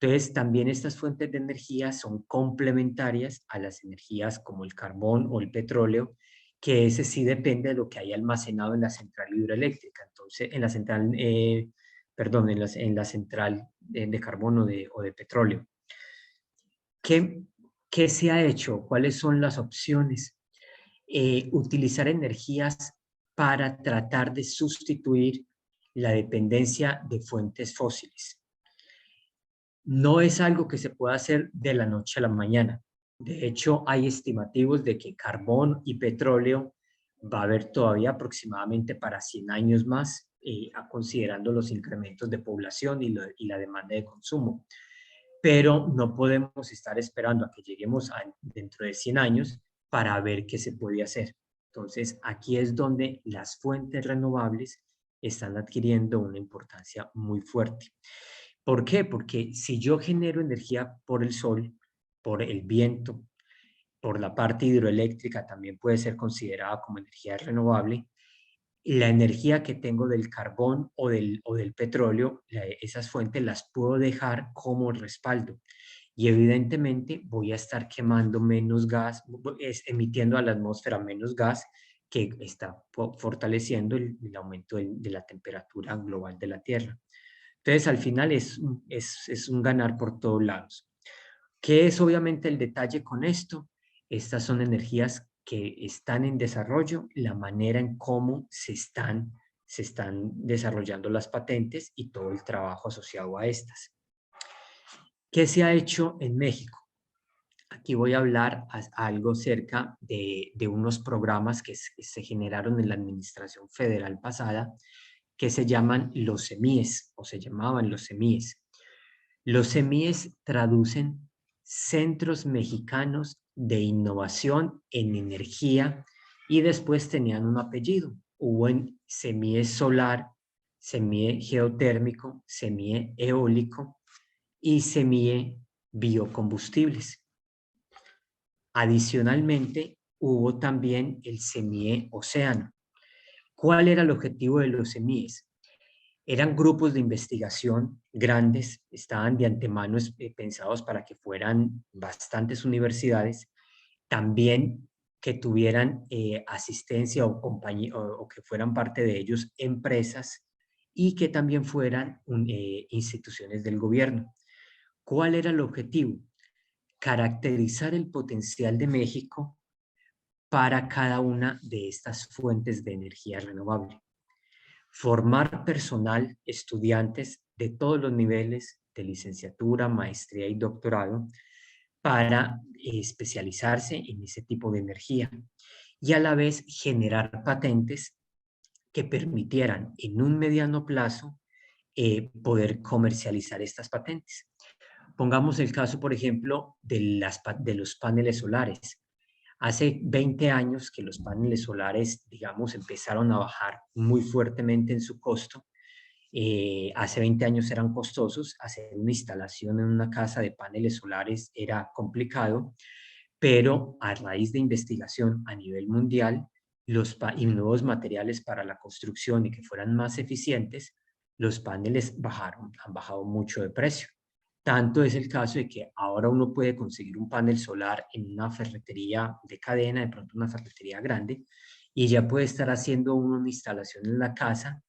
S3: Entonces, también estas fuentes de energía son complementarias a las energías como el carbón o el petróleo, que ese sí depende de lo que hay almacenado en la central hidroeléctrica. Entonces, en la central, perdón, en la central de carbón o de petróleo. ¿Qué se ha hecho? ¿Cuáles son las opciones? Utilizar energías para tratar de sustituir la dependencia de fuentes fósiles. No es algo que se pueda hacer de la noche a la mañana. De hecho, hay estimativos de que carbón y petróleo va a haber todavía aproximadamente para 100 años más, considerando los incrementos de población y la demanda de consumo. Pero no podemos estar esperando a que lleguemos dentro de 100 años para ver qué se puede hacer. Entonces, aquí es donde las fuentes renovables están adquiriendo una importancia muy fuerte. ¿Por qué? Porque si yo genero energía por el sol, por el viento, por la parte hidroeléctrica, también puede ser considerada como energía renovable, la energía que tengo del carbón o del petróleo, esas fuentes las puedo dejar como respaldo. Y evidentemente voy a estar quemando menos gas, emitiendo a la atmósfera menos gas, que está fortaleciendo el aumento de la temperatura global de la Tierra. Entonces, al final es un ganar por todos lados. ¿Qué es obviamente el detalle con esto? Estas son energías que están en desarrollo, la manera en cómo se están desarrollando las patentes y todo el trabajo asociado a estas. ¿Qué se ha hecho en México? Aquí voy a hablar algo cerca de unos programas que se generaron en la administración federal pasada, que se llaman los CEMIES, o se llamaban los CEMIES. Los CEMIES traducen Centros Mexicanos de Innovación en Energía y después tenían un apellido. Hubo en CEMIES Solar, CEMIE Geotérmico, CEMIE Eólico y CEMIE Biocombustibles. Adicionalmente, hubo también el CEMIE Océano. ¿Cuál era el objetivo de los CEMIES? Eran grupos de investigación grandes, estaban de antemano pensados para que fueran bastantes universidades, también que tuvieran asistencia o compañía o que fueran parte de ellos empresas y que también fueran instituciones del gobierno. ¿Cuál era el objetivo? Caracterizar el potencial de México para cada una de estas fuentes de energía renovable. Formar personal, estudiantes de todos los niveles de licenciatura, maestría y doctorado para especializarse en ese tipo de energía y a la vez generar patentes que permitieran en un mediano plazo poder comercializar estas patentes. Pongamos el caso, por ejemplo, de los paneles solares. Hace 20 años que los paneles solares, digamos, empezaron a bajar muy fuertemente en su costo. Hace 20 años eran costosos. Hacer una instalación en una casa de paneles solares era complicado, pero a raíz de investigación a nivel mundial y nuevos materiales para la construcción y que fueran más eficientes, los paneles han bajado mucho de precio. Tanto es el caso de que ahora uno puede conseguir un panel solar en una ferretería de cadena, de pronto una ferretería grande, y ya puede estar haciendo una instalación en la casa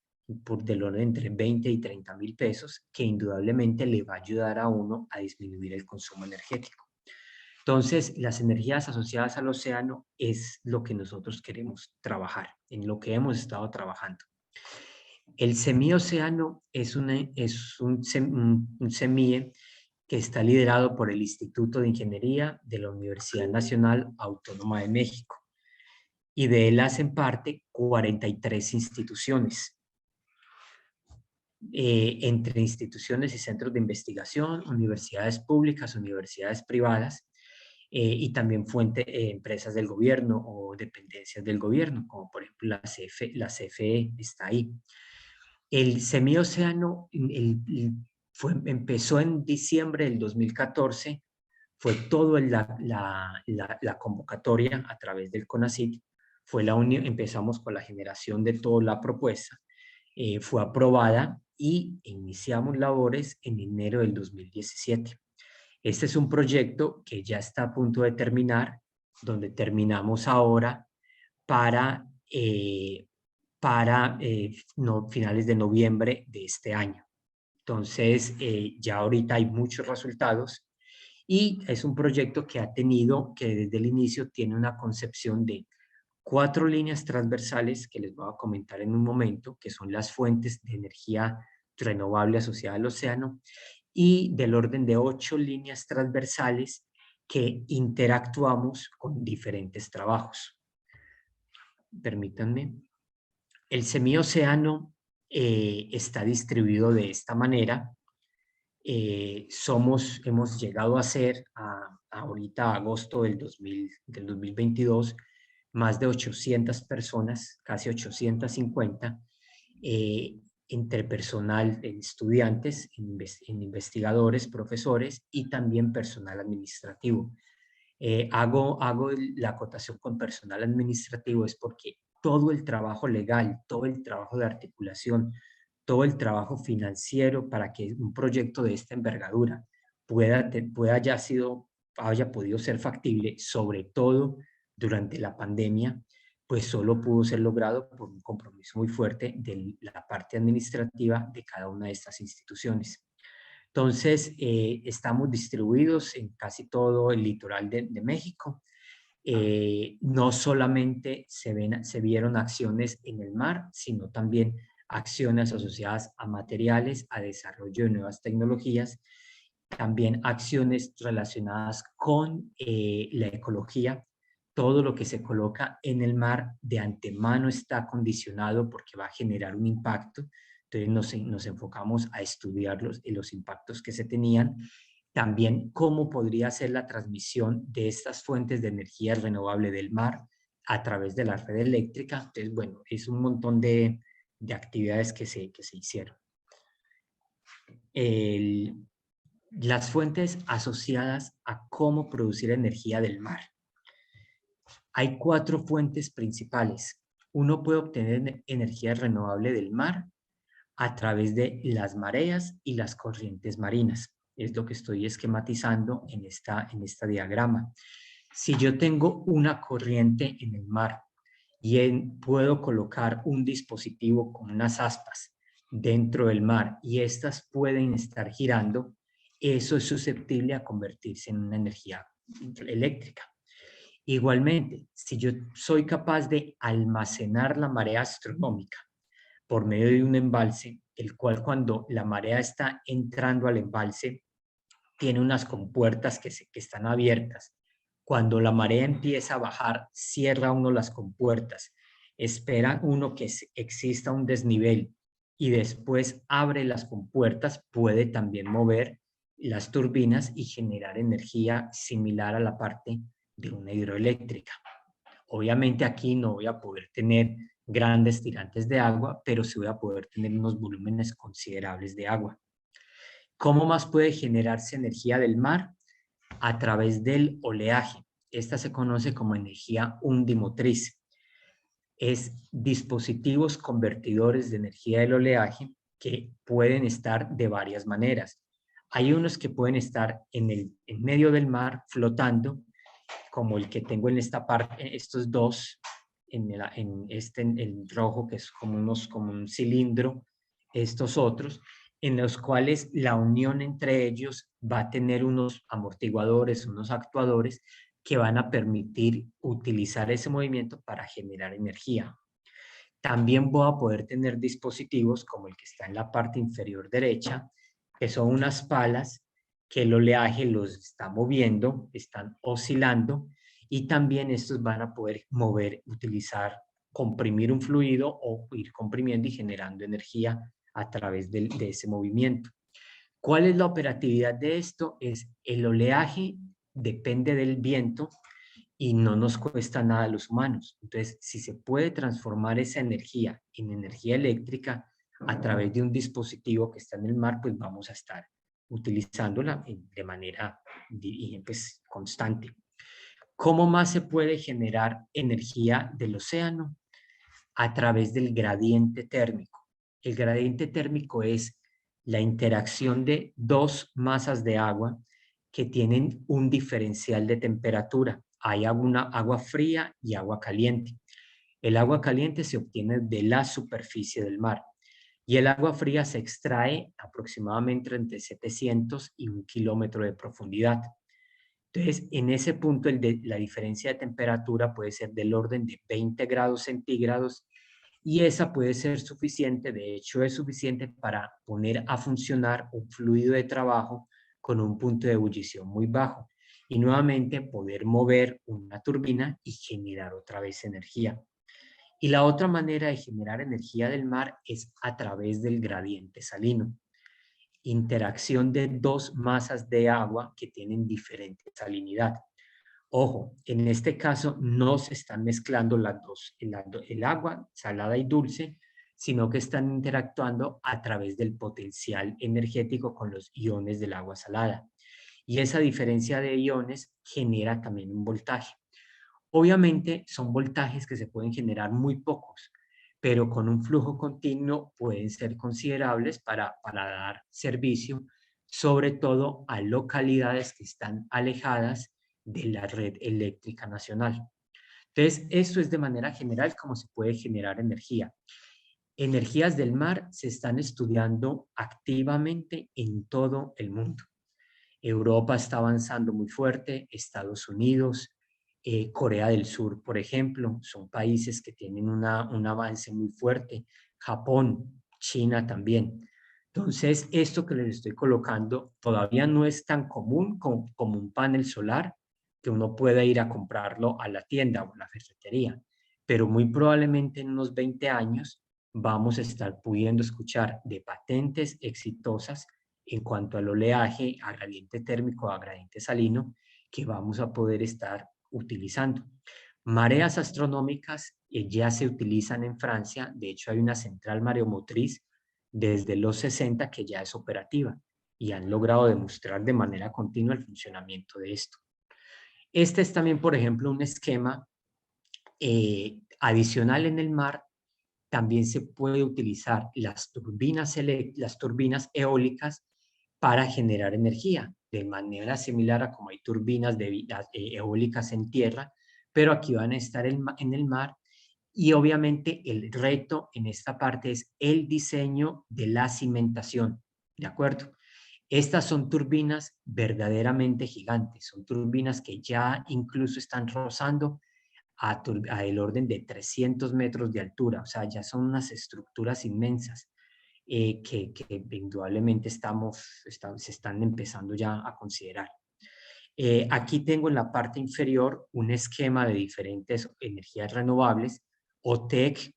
S3: por del orden entre 20 y 30 mil pesos, que indudablemente le va a ayudar a uno a disminuir el consumo energético. Entonces, las energías asociadas al océano es lo que nosotros queremos trabajar, en lo que hemos estado trabajando. El semioceano es un semie que está liderado por el Instituto de Ingeniería de la Universidad Nacional Autónoma de México, y de él hacen parte 43 instituciones, entre instituciones y centros de investigación, universidades públicas, universidades privadas, y también empresas del gobierno o dependencias del gobierno, como por ejemplo la CFE está ahí. El semioceano empezó en diciembre del 2014, fue toda la convocatoria a través del CONACYT, empezamos con la generación de toda la propuesta, fue aprobada y iniciamos labores en enero del 2017. Este es un proyecto que ya está a punto de terminar, donde terminamos ahora para finales de noviembre de este año. Entonces, ya ahorita hay muchos resultados y es un proyecto que desde el inicio tiene una concepción de 4 líneas transversales que les voy a comentar en un momento, que son las fuentes de energía renovable asociada al océano, y del orden de 8 líneas transversales que interactuamos con diferentes trabajos. Permítanme. El semioceano está distribuido de esta manera. Hemos llegado a ser, ahorita agosto del 2022, más de 800 personas, casi 850, entre personal, estudiantes, investigadores, profesores y también personal administrativo. Hago la acotación con personal administrativo es porque todo el trabajo legal, todo el trabajo de articulación, todo el trabajo financiero para que un proyecto de esta envergadura haya podido ser factible, sobre todo durante la pandemia, pues solo pudo ser logrado por un compromiso muy fuerte de la parte administrativa de cada una de estas instituciones. Entonces, estamos distribuidos en casi todo el litoral de México. No solamente se vieron acciones en el mar, sino también acciones asociadas a materiales, a desarrollo de nuevas tecnologías, también acciones relacionadas con la ecología. Todo lo que se coloca en el mar de antemano está condicionado porque va a generar un impacto. Entonces nos enfocamos a estudiar los impactos que se tenían. También cómo podría ser la transmisión de estas fuentes de energía renovable del mar a través de la red eléctrica. Entonces, bueno, es un montón de actividades que se hicieron. Las fuentes asociadas a cómo producir energía del mar. Hay 4 fuentes principales. Uno puede obtener energía renovable del mar a través de las mareas y las corrientes marinas. Es lo que estoy esquematizando en esta diagrama. Si yo tengo una corriente en el mar y puedo colocar un dispositivo con unas aspas dentro del mar y estas pueden estar girando, eso es susceptible a convertirse en una energía eléctrica. Igualmente, si yo soy capaz de almacenar la marea astronómica por medio de un embalse, el cual cuando la marea está entrando al embalse, tiene unas compuertas que están abiertas. Cuando la marea empieza a bajar, cierra uno las compuertas, espera uno que exista un desnivel y después abre las compuertas, puede también mover las turbinas y generar energía similar a la parte de una hidroeléctrica. Obviamente aquí no voy a poder tener grandes tirantes de agua, pero sí voy a poder tener unos volúmenes considerables de agua. ¿Cómo más puede generarse energía del mar? A través del oleaje. Esta se conoce como energía undimotriz. Es dispositivos convertidores de energía del oleaje que pueden estar de varias maneras. Hay unos que pueden estar en medio del mar flotando, como el que tengo en esta parte, estos dos, en el rojo, que es como un cilindro, estos otros, en los cuales la unión entre ellos va a tener unos amortiguadores, unos actuadores que van a permitir utilizar ese movimiento para generar energía. También voy a poder tener dispositivos como el que está en la parte inferior derecha, que son unas palas que el oleaje los está moviendo, están oscilando, y también estos van a poder comprimir un fluido o ir comprimiendo y generando energía a través de ese movimiento. ¿Cuál es la operatividad de esto? Es el oleaje depende del viento y no nos cuesta nada a los humanos. Entonces, si se puede transformar esa energía en energía eléctrica a través de un dispositivo que está en el mar, pues vamos a estar utilizándola de manera pues, constante. ¿Cómo más se puede generar energía del océano? A través del gradiente térmico. El gradiente térmico es la interacción de dos masas de agua que tienen un diferencial de temperatura. Hay agua fría y agua caliente. El agua caliente se obtiene de la superficie del mar y el agua fría se extrae aproximadamente entre 700 y 1 kilómetro de profundidad. Entonces, en ese punto la diferencia de temperatura puede ser del orden de 20 grados centígrados y esa puede ser suficiente, de hecho es suficiente para poner a funcionar un fluido de trabajo con un punto de ebullición muy bajo y nuevamente poder mover una turbina y generar otra vez energía. Y la otra manera de generar energía del mar es a través del gradiente salino. Interacción de dos masas de agua que tienen diferente salinidad. Ojo, en este caso no se están mezclando las dos, el agua salada y dulce, sino que están interactuando a través del potencial energético con los iones del agua salada. Y esa diferencia de iones genera también un voltaje. Obviamente son voltajes que se pueden generar muy pocos, pero con un flujo continuo pueden ser considerables para dar servicio, sobre todo a localidades que están alejadas de la red eléctrica nacional. Entonces, esto es de manera general cómo se puede generar energía. Energías del mar se están estudiando activamente en todo el mundo. Europa está avanzando muy fuerte, Estados Unidos, Corea del Sur, por ejemplo, son países que tienen un avance muy fuerte, Japón, China también. Entonces, esto que les estoy colocando todavía no es tan común como un panel solar que uno pueda ir a comprarlo a la tienda o a la ferretería, pero muy probablemente en unos 20 años vamos a estar pudiendo escuchar de patentes exitosas en cuanto al oleaje, a gradiente térmico, a gradiente salino, que vamos a poder estar utilizando. Mareas astronómicas ya se utilizan en Francia, de hecho hay una central mareomotriz desde los 60 que ya es operativa y han logrado demostrar de manera continua el funcionamiento de esto. Este es también, por ejemplo, un esquema adicional en el mar. También se puede utilizar las turbinas eólicas para generar energía, de manera similar a como hay turbinas eólicas en tierra, pero aquí van a estar en el mar. Y obviamente el reto en esta parte es el diseño de la cimentación, ¿de acuerdo? Estas son turbinas verdaderamente gigantes, son turbinas que ya incluso están rozando a el orden de 300 metros de altura, o sea, ya son unas estructuras inmensas que indudablemente se están empezando ya a considerar. Aquí tengo en la parte inferior un esquema de diferentes energías renovables. OTEC,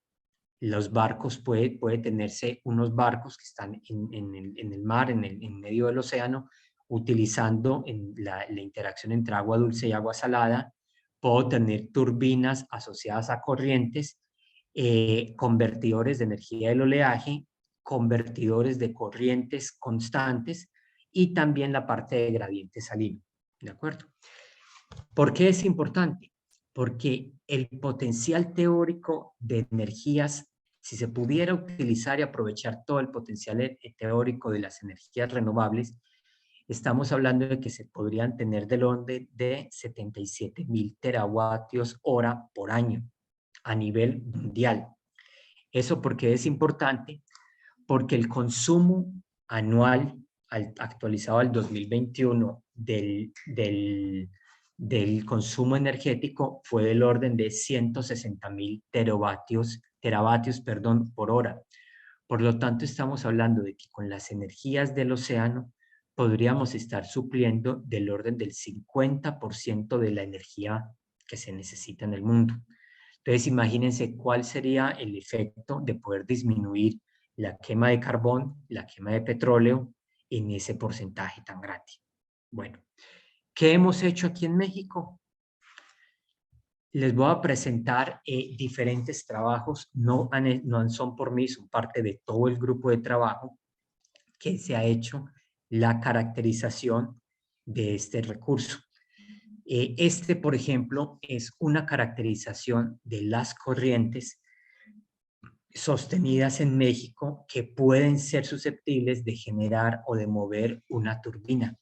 S3: los barcos, puede tenerse unos barcos que están en el mar, en medio del océano, utilizando la interacción entre agua dulce y agua salada. Puedo tener turbinas asociadas a corrientes, convertidores de energía del oleaje, convertidores de corrientes constantes y también la parte de gradiente salino. ¿De acuerdo? ¿Por qué es importante? Porque el potencial teórico de energías, si se pudiera utilizar y aprovechar todo el potencial teórico de las energías renovables, estamos hablando de que se podrían tener del orden de 77.000 teravatios hora por año a nivel mundial. ¿Eso por qué es importante? Porque el consumo anual actualizado al 2021 del consumo energético fue del orden de 160.000 teravatios por hora. Por lo tanto, estamos hablando de que con las energías del océano podríamos estar supliendo del orden del 50% de la energía que se necesita en el mundo. Entonces, imagínense cuál sería el efecto de poder disminuir la quema de carbón, la quema de petróleo en ese porcentaje tan grande. Bueno, ¿qué hemos hecho aquí en México? Les voy a presentar diferentes trabajos, no son por mí, son parte de todo el grupo de trabajo que se ha hecho la caracterización de este recurso. Por ejemplo, es una caracterización de las corrientes sostenidas en México que pueden ser susceptibles de generar o de mover una turbina.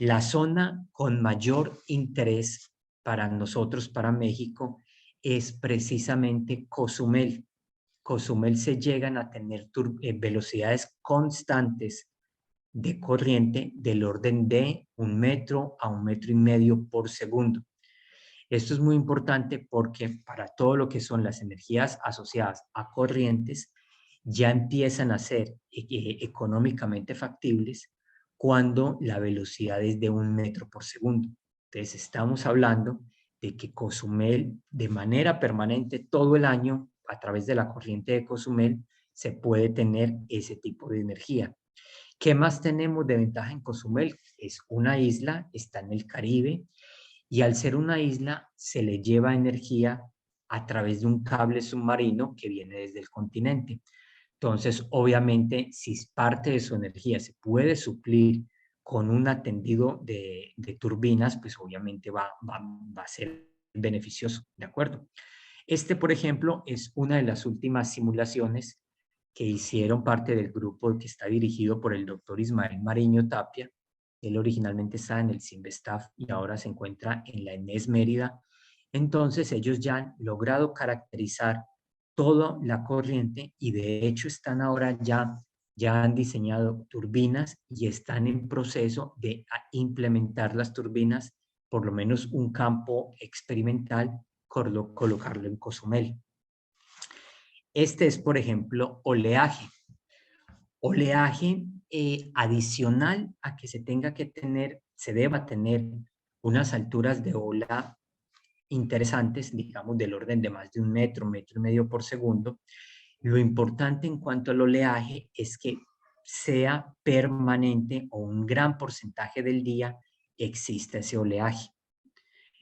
S3: La zona con mayor interés para nosotros, para México, es precisamente Cozumel. Cozumel se llegan a tener velocidades constantes de corriente del orden de 1 metro a 1,5 metros por segundo. Esto es muy importante porque para todo lo que son las energías asociadas a corrientes ya empiezan a ser económicamente factibles cuando la velocidad es de 1 metro por segundo. Entonces estamos hablando de que Cozumel de manera permanente todo el año a través de la corriente de Cozumel se puede tener ese tipo de energía. ¿Qué más tenemos de ventaja en Cozumel? Es una isla, está en el Caribe, y al ser una isla se le lleva energía a través de un cable submarino que viene desde el continente. Entonces, obviamente, si parte de su energía se puede suplir con un tendido de turbinas, pues obviamente va a ser beneficioso, ¿de acuerdo? Por ejemplo, es una de las últimas simulaciones que hicieron parte del grupo que está dirigido por el doctor Ismael Mariño Tapia. Él originalmente estaba en el CIMBESTAF y ahora se encuentra en la ENES Mérida. Entonces, ellos ya han logrado caracterizar toda la corriente y de hecho están ahora ya han diseñado turbinas y están en proceso de implementar las turbinas, por lo menos un campo experimental, colocarlo en Cozumel. Es, por ejemplo, oleaje. Oleaje adicional a que se deba tener unas alturas de ola interesantes, digamos del orden de más de 1 metro, 1,5 metros por segundo. Lo importante en cuanto al oleaje es que sea permanente o un gran porcentaje del día exista ese oleaje.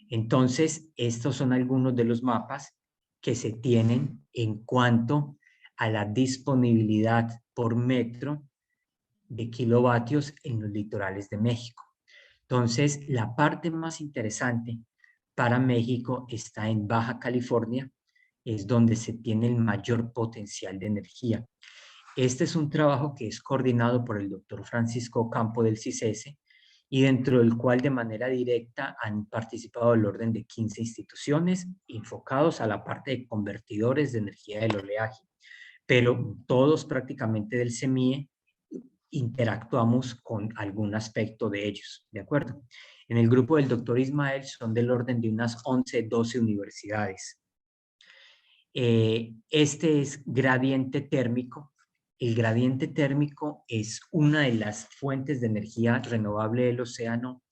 S3: Entonces, estos son algunos de los mapas que se tienen en cuanto a la disponibilidad por metro de kilovatios en los litorales de México. Entonces, la parte más interesante para México está en Baja California, es donde se tiene el mayor potencial de energía. Este es un trabajo que es coordinado por el doctor Francisco Campo del CICESE y dentro del cual de manera directa han participado el orden de 15 instituciones enfocados a la parte de convertidores de energía del oleaje, pero todos prácticamente del CEMIE interactuamos con algún aspecto de ellos, ¿de acuerdo? En el grupo del doctor Ismael son del orden de unas 11, 12 universidades. Este es gradiente térmico. El gradiente térmico es una de las fuentes de energía renovable del océano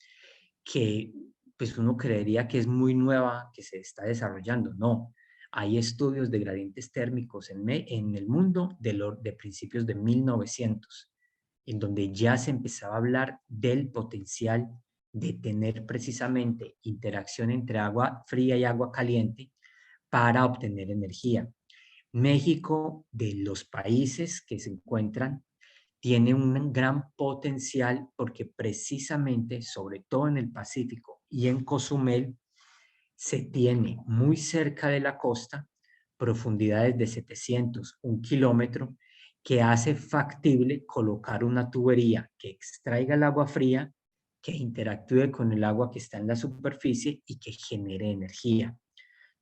S3: que pues uno creería que es muy nueva, que se está desarrollando. No, hay estudios de gradientes térmicos en el mundo de principios de 1900, en donde ya se empezaba a hablar del potencial de tener precisamente interacción entre agua fría y agua caliente para obtener energía. México, de los países que se encuentran, tiene un gran potencial porque precisamente, sobre todo en el Pacífico y en Cozumel, se tiene muy cerca de la costa profundidades de 701 kilómetros que hace factible colocar una tubería que extraiga el agua fría, que interactúe con el agua que está en la superficie y que genere energía.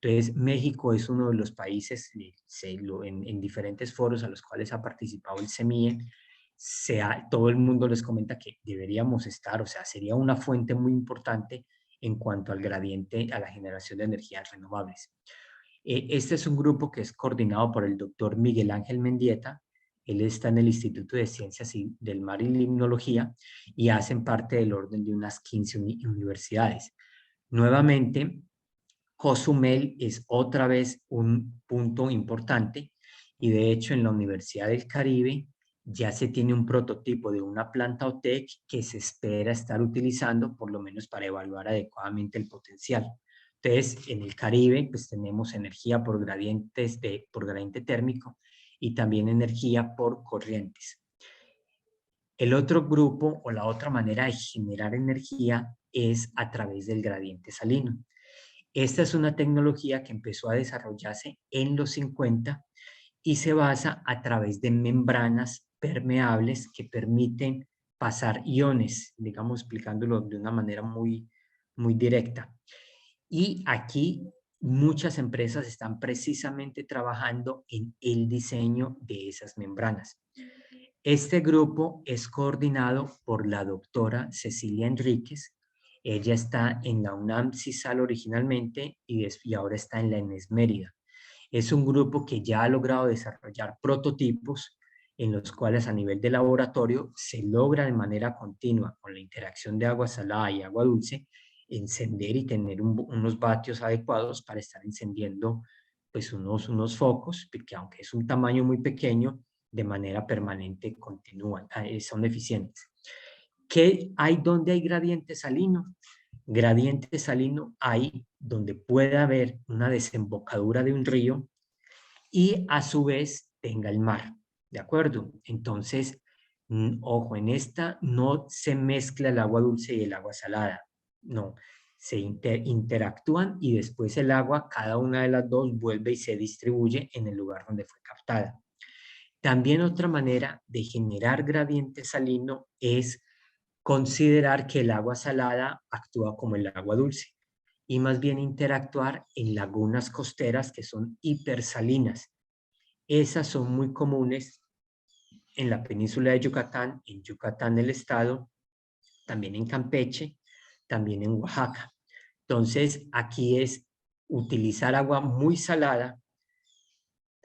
S3: Entonces, México es uno de los países, en diferentes foros a los cuales ha participado el CEMIE, todo el mundo les comenta que deberíamos estar, o sea, sería una fuente muy importante en cuanto al gradiente, a la generación de energías renovables. Este es un grupo que es coordinado por el doctor Miguel Ángel Mendieta. Él está en el Instituto de Ciencias del Mar y Limnología y hacen parte del orden de unas 15 universidades. Nuevamente, Cozumel es otra vez un punto importante y de hecho en la Universidad del Caribe ya se tiene un prototipo de una planta OTEC que se espera estar utilizando por lo menos para evaluar adecuadamente el potencial. Entonces, en el Caribe pues tenemos energía por gradiente térmico y también energía por corrientes. El otro grupo o la otra manera de generar energía es a través del gradiente salino. Esta es una tecnología que empezó a desarrollarse en los 50 y se basa a través de membranas permeables que permiten pasar iones, digamos, explicándolo de una manera muy directa. Y aquí muchas empresas están precisamente trabajando en el diseño de esas membranas. Este grupo es coordinado por la doctora Cecilia Enríquez. Ella está en la UNAM CISAL originalmente y ahora está en la ENES Mérida. Es un grupo que ya ha logrado desarrollar prototipos en los cuales a nivel de laboratorio se logra de manera continua con la interacción de agua salada y agua dulce encender y tener unos vatios adecuados para estar encendiendo pues unos focos que aunque es un tamaño muy pequeño de manera permanente continúan, son eficientes. ¿Qué hay donde hay gradiente salino? Gradiente salino hay donde puede haber una desembocadura de un río y a su vez tenga el mar, ¿de acuerdo? Entonces, ojo, en esta no se mezcla el agua dulce y el agua salada, no, se interactúan y después el agua, cada una de las dos vuelve y se distribuye en el lugar donde fue captada. También otra manera de generar gradiente salino es considerar que el agua salada actúa como el agua dulce y más bien interactuar en lagunas costeras que son hipersalinas. Esas son muy comunes en la península de Yucatán, en Yucatán el estado, también en Campeche, también en Oaxaca. Entonces, aquí es utilizar agua muy salada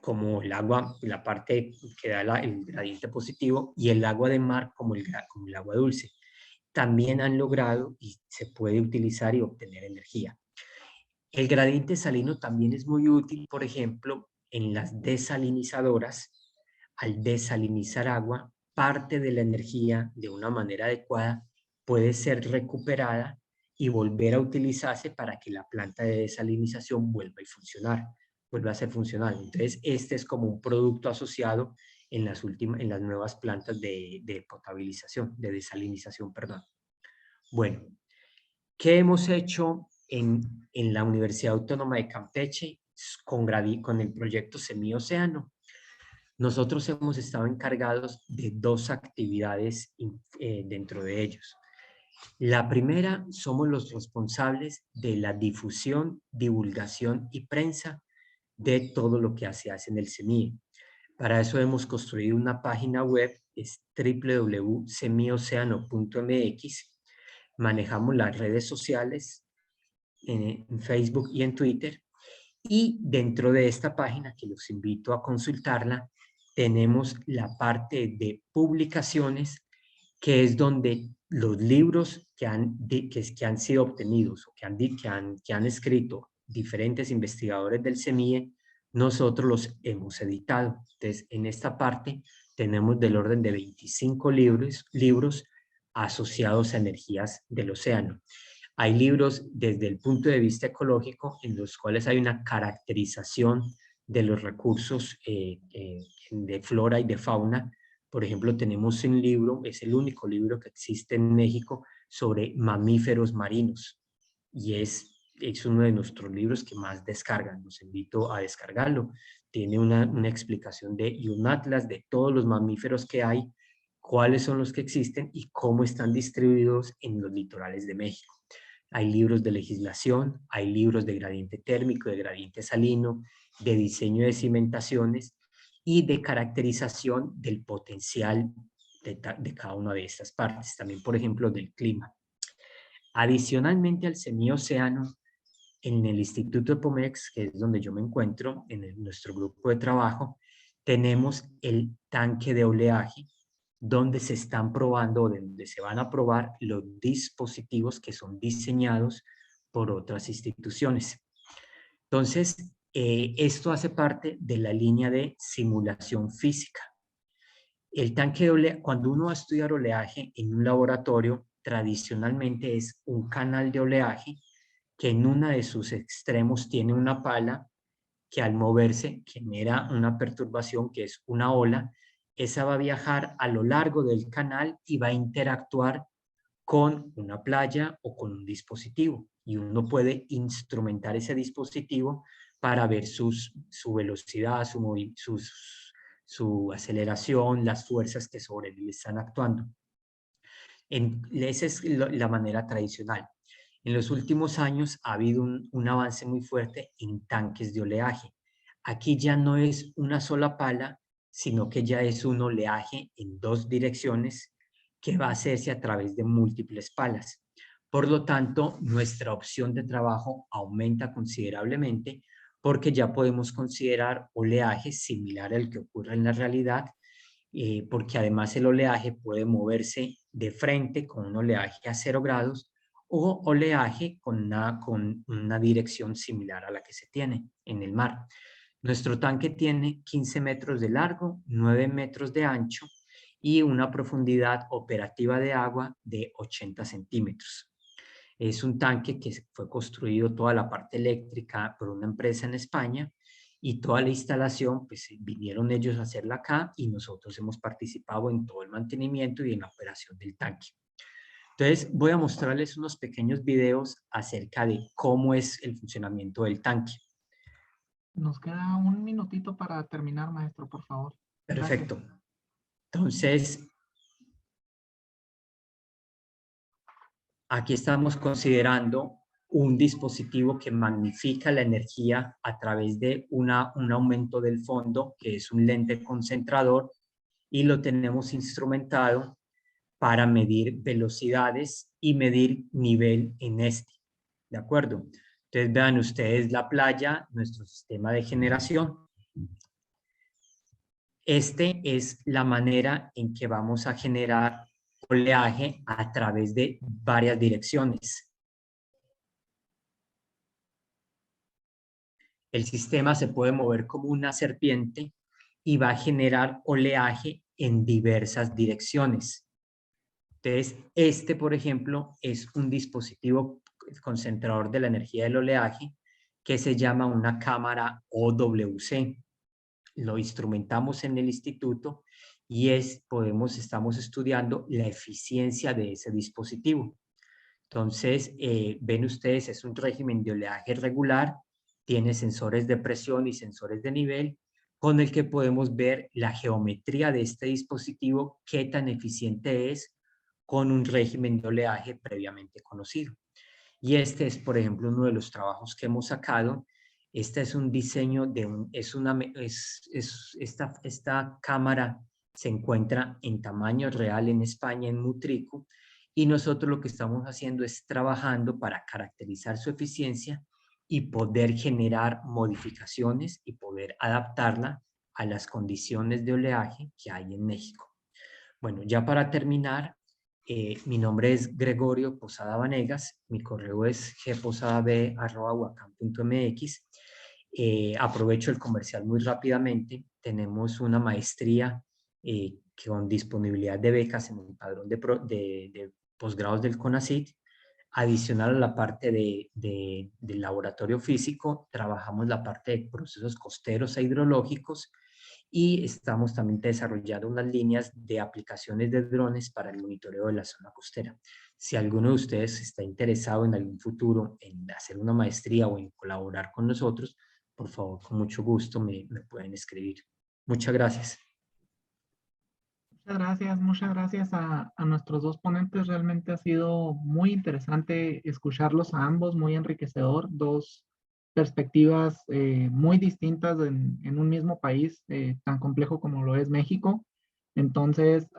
S3: como el agua, la parte que da el gradiente positivo, y el agua de mar como el agua dulce. También han logrado y se puede utilizar y obtener energía. El gradiente salino también es muy útil, por ejemplo, en las desalinizadoras. Al desalinizar agua, parte de la energía de una manera adecuada puede ser recuperada y volver a utilizarse para que la planta de desalinización vuelva a funcionar, vuelva a ser funcional. Entonces, este es como un producto asociado en las nuevas plantas de potabilización, de desalinización, perdón. Bueno, ¿qué hemos hecho en la Universidad Autónoma de Campeche con el proyecto Semioceano? Nosotros hemos estado encargados de dos actividades dentro de ellos. La primera, somos los responsables de la difusión, divulgación y prensa de todo lo que se hace en el CEMIE. Para eso hemos construido una página web, es www.semioceano.mx. Manejamos las redes sociales en Facebook y en Twitter. Y dentro de esta página, que los invito a consultarla, tenemos la parte de publicaciones, que es donde los libros que han sido obtenidos o que han escrito diferentes investigadores del CEMIE, nosotros los hemos editado. Entonces, en esta parte tenemos del orden de 25 libros asociados a energías del océano. Hay libros desde el punto de vista ecológico en los cuales hay una caracterización de los recursos de flora y de fauna. Por ejemplo, tenemos un libro, es el único libro que existe en México sobre mamíferos marinos y es uno de nuestros libros que más descargan. Los invito a descargarlo. Tiene una explicación y un atlas de todos los mamíferos que hay, cuáles son los que existen y cómo están distribuidos en los litorales de México. Hay libros de legislación, hay libros de gradiente térmico, de gradiente salino, de diseño de cimentaciones y de caracterización del potencial de cada una de estas partes. También, por ejemplo, del clima. Adicionalmente al semioceano, en el Instituto EPOMEX, que es donde yo me encuentro, nuestro grupo de trabajo, tenemos el tanque de oleaje, donde se están probando, donde se van a probar los dispositivos que son diseñados por otras instituciones. Entonces, esto hace parte de la línea de simulación física. El tanque de oleaje, cuando uno va a estudiar oleaje en un laboratorio, tradicionalmente es un canal de oleaje que en uno de sus extremos tiene una pala que al moverse genera una perturbación que es una ola. Esa va a viajar a lo largo del canal y va a interactuar con una playa o con un dispositivo. Y uno puede instrumentar ese dispositivo para ver su velocidad, su aceleración, las fuerzas que sobre él están actuando. Esa es la manera tradicional. En los últimos años ha habido un avance muy fuerte en tanques de oleaje. Aquí ya no es una sola pala, sino que ya es un oleaje en dos direcciones que va a hacerse a través de múltiples palas. Por lo tanto, nuestra opción de trabajo aumenta considerablemente porque ya podemos considerar oleaje similar al que ocurre en la realidad, porque además el oleaje puede moverse de frente con un oleaje a 0 grados o oleaje con una dirección similar a la que se tiene en el mar. Nuestro tanque tiene 15 metros de largo, 9 metros de ancho y una profundidad operativa de agua de 80 centímetros. Es un tanque que fue construido toda la parte eléctrica por una empresa en España y toda la instalación, pues vinieron ellos a hacerla acá y nosotros hemos participado en todo el mantenimiento y en la operación del tanque. Entonces voy a mostrarles unos pequeños videos acerca de cómo es el funcionamiento del tanque.
S1: Nos queda un minutito para terminar, maestro, por favor.
S3: Perfecto. Gracias. Entonces, aquí estamos considerando un dispositivo que magnifica la energía a través de un aumento del fondo, que es un lente concentrador, y lo tenemos instrumentado para medir velocidades y medir nivel en este. ¿De acuerdo? Entonces vean ustedes la playa, nuestro sistema de generación. Este es la manera en que vamos a generar oleaje a través de varias direcciones. El sistema se puede mover como una serpiente y va a generar oleaje en diversas direcciones. Entonces, por ejemplo, es un dispositivo concentrador de la energía del oleaje que se llama una cámara OWC. Lo instrumentamos en el instituto y estamos estudiando la eficiencia de ese dispositivo. Entonces, ven ustedes, es un régimen de oleaje regular, tiene sensores de presión y sensores de nivel, con el que podemos ver la geometría de este dispositivo, qué tan eficiente es con un régimen de oleaje previamente conocido. Y este es, por ejemplo, uno de los trabajos que hemos sacado Este es un diseño de esta cámara se encuentra en tamaño real en España, en Mutrico, y nosotros lo que estamos haciendo es trabajando para caracterizar su eficiencia y poder generar modificaciones y poder adaptarla a las condiciones de oleaje que hay en México. Bueno, ya para terminar, mi nombre es Gregorio Posada Vanegas, mi correo es gposadaB@wacam.mx. Aprovecho el comercial muy rápidamente. Tenemos una maestría con disponibilidad de becas en el padrón de posgrados del CONACYT. Adicional a la parte del laboratorio físico, trabajamos la parte de procesos costeros e hidrológicos y estamos también desarrollando unas líneas de aplicaciones de drones para el monitoreo de la zona costera. Si alguno de ustedes está interesado en algún futuro en hacer una maestría o en colaborar con nosotros, por favor, con mucho gusto me pueden escribir. Muchas gracias.
S1: Muchas gracias a nuestros dos ponentes. Realmente ha sido muy interesante escucharlos a ambos, muy enriquecedor. Dos perspectivas muy distintas en un mismo país tan complejo como lo es México. Entonces,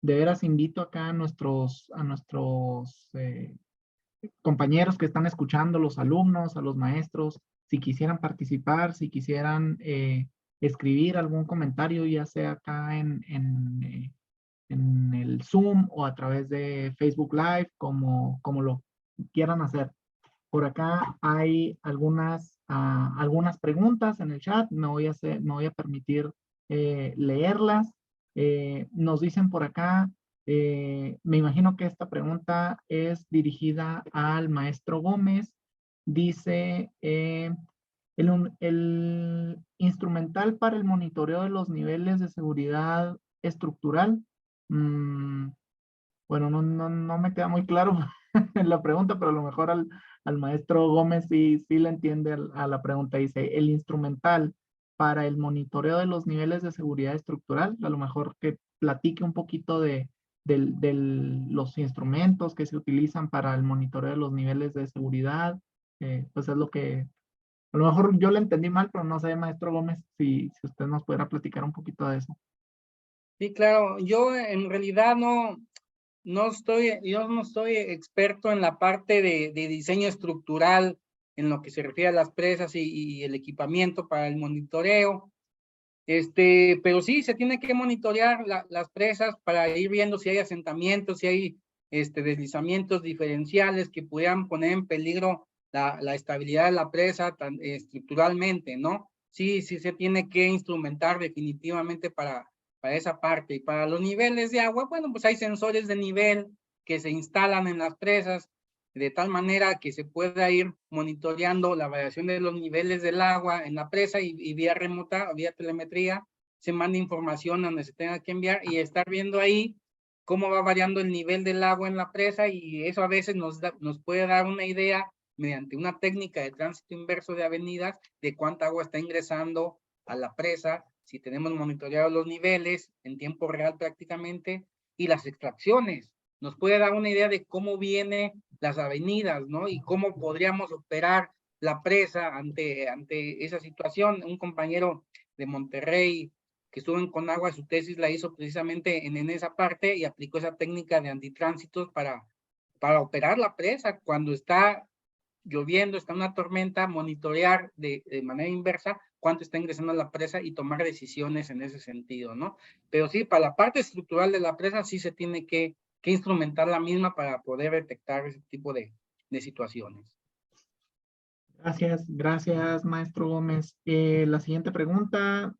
S1: de veras invito acá a nuestros compañeros que están escuchando, los alumnos, a los maestros, si quisieran participar, si quisieran escribir algún comentario, ya sea acá en el Zoom o a través de Facebook Live, como lo quieran hacer. Por acá hay algunas preguntas en el chat, me voy a permitir leerlas. Nos dicen por acá, me imagino que esta pregunta es dirigida al maestro Gómez. Dice, el instrumental para el monitoreo de los niveles de seguridad estructural. Bueno, no me queda muy claro en la pregunta, pero a lo mejor al maestro Gómez sí le entiende a la pregunta. Dice, el instrumental para el monitoreo de los niveles de seguridad estructural, a lo mejor que platique un poquito de los instrumentos que se utilizan para el monitoreo de los niveles de seguridad. Pues es lo que, a lo mejor yo le entendí mal, pero no sé, maestro Gómez, si usted nos pudiera platicar un poquito de eso.
S2: Sí, claro, yo en realidad yo no estoy experto en la parte de diseño estructural en lo que se refiere a las presas y el equipamiento para el monitoreo. Pero sí, se tiene que monitorear las presas para ir viendo si hay asentamientos, si hay deslizamientos diferenciales que pudieran poner en peligro la estabilidad de la presa estructuralmente, ¿no? Sí se tiene que instrumentar definitivamente para esa parte. Y para los niveles de agua, bueno, pues hay sensores de nivel que se instalan en las presas de tal manera que se pueda ir monitoreando la variación de los niveles del agua en la presa y vía remota, vía telemetría, se manda información donde se tenga que enviar y estar viendo ahí cómo va variando el nivel del agua en la presa, y eso a veces nos puede dar una idea mediante una técnica de tránsito inverso de avenidas de cuánta agua está ingresando a la presa, si tenemos monitoreados los niveles en tiempo real prácticamente, y las extracciones. Nos puede dar una idea de cómo vienen las avenidas, ¿no? Y cómo podríamos operar la presa ante esa situación. Un compañero de Monterrey que estuvo en Conagua, su tesis la hizo precisamente en esa parte y aplicó esa técnica de antitránsitos para operar la presa cuando está lloviendo, está una tormenta, monitorear de manera inversa cuánto está ingresando a la presa y tomar decisiones en ese sentido, ¿no? Pero sí, para la parte estructural de la presa sí se tiene que instrumentar la misma para poder detectar ese tipo de situaciones.
S1: Gracias, maestro Gómez. La siguiente pregunta,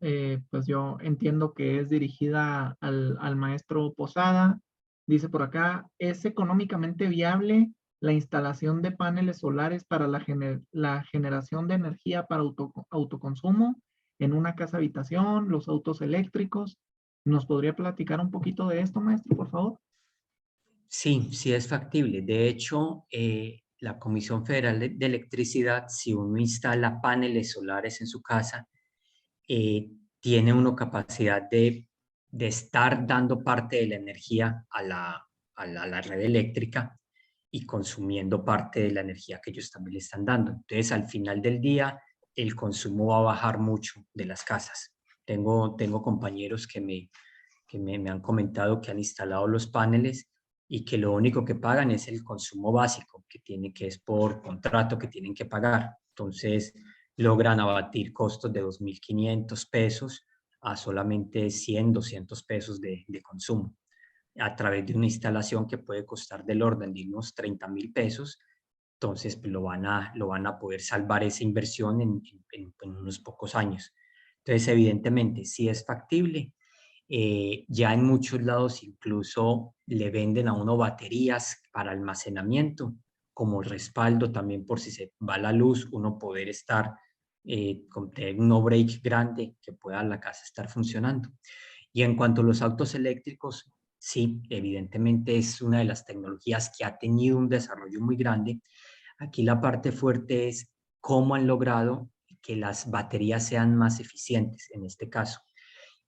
S1: pues yo entiendo que es dirigida al maestro Posada. Dice por acá, ¿es económicamente viable la instalación de paneles solares para la generación de energía para autoconsumo en una casa habitación, los autos eléctricos? ¿Nos podría platicar un poquito de esto, maestro, por favor?
S3: Sí, sí es factible. De hecho, la Comisión Federal de Electricidad, si uno instala paneles solares en su casa, tiene uno capacidad de estar dando parte de la energía a la red eléctrica y consumiendo parte de la energía que ellos también le están dando. Entonces, al final del día, el consumo va a bajar mucho de las casas. Tengo compañeros que me han comentado que han instalado los paneles y que lo único que pagan es el consumo básico, que es por contrato que tienen que pagar. Entonces, logran abatir costos de 2.500 pesos a solamente 100, 200 pesos de consumo, a través de una instalación que puede costar del orden de unos 30.000 pesos. Entonces, pues, lo van a poder salvar esa inversión en unos pocos años. Entonces, evidentemente, sí es factible. Ya en muchos lados incluso le venden a uno baterías para almacenamiento, como respaldo también por si se va la luz, uno poder estar con tener un no break grande que pueda la casa estar funcionando. Y en cuanto a los autos eléctricos, sí, evidentemente es una de las tecnologías que ha tenido un desarrollo muy grande. Aquí la parte fuerte es cómo han logrado que las baterías sean más eficientes en este caso.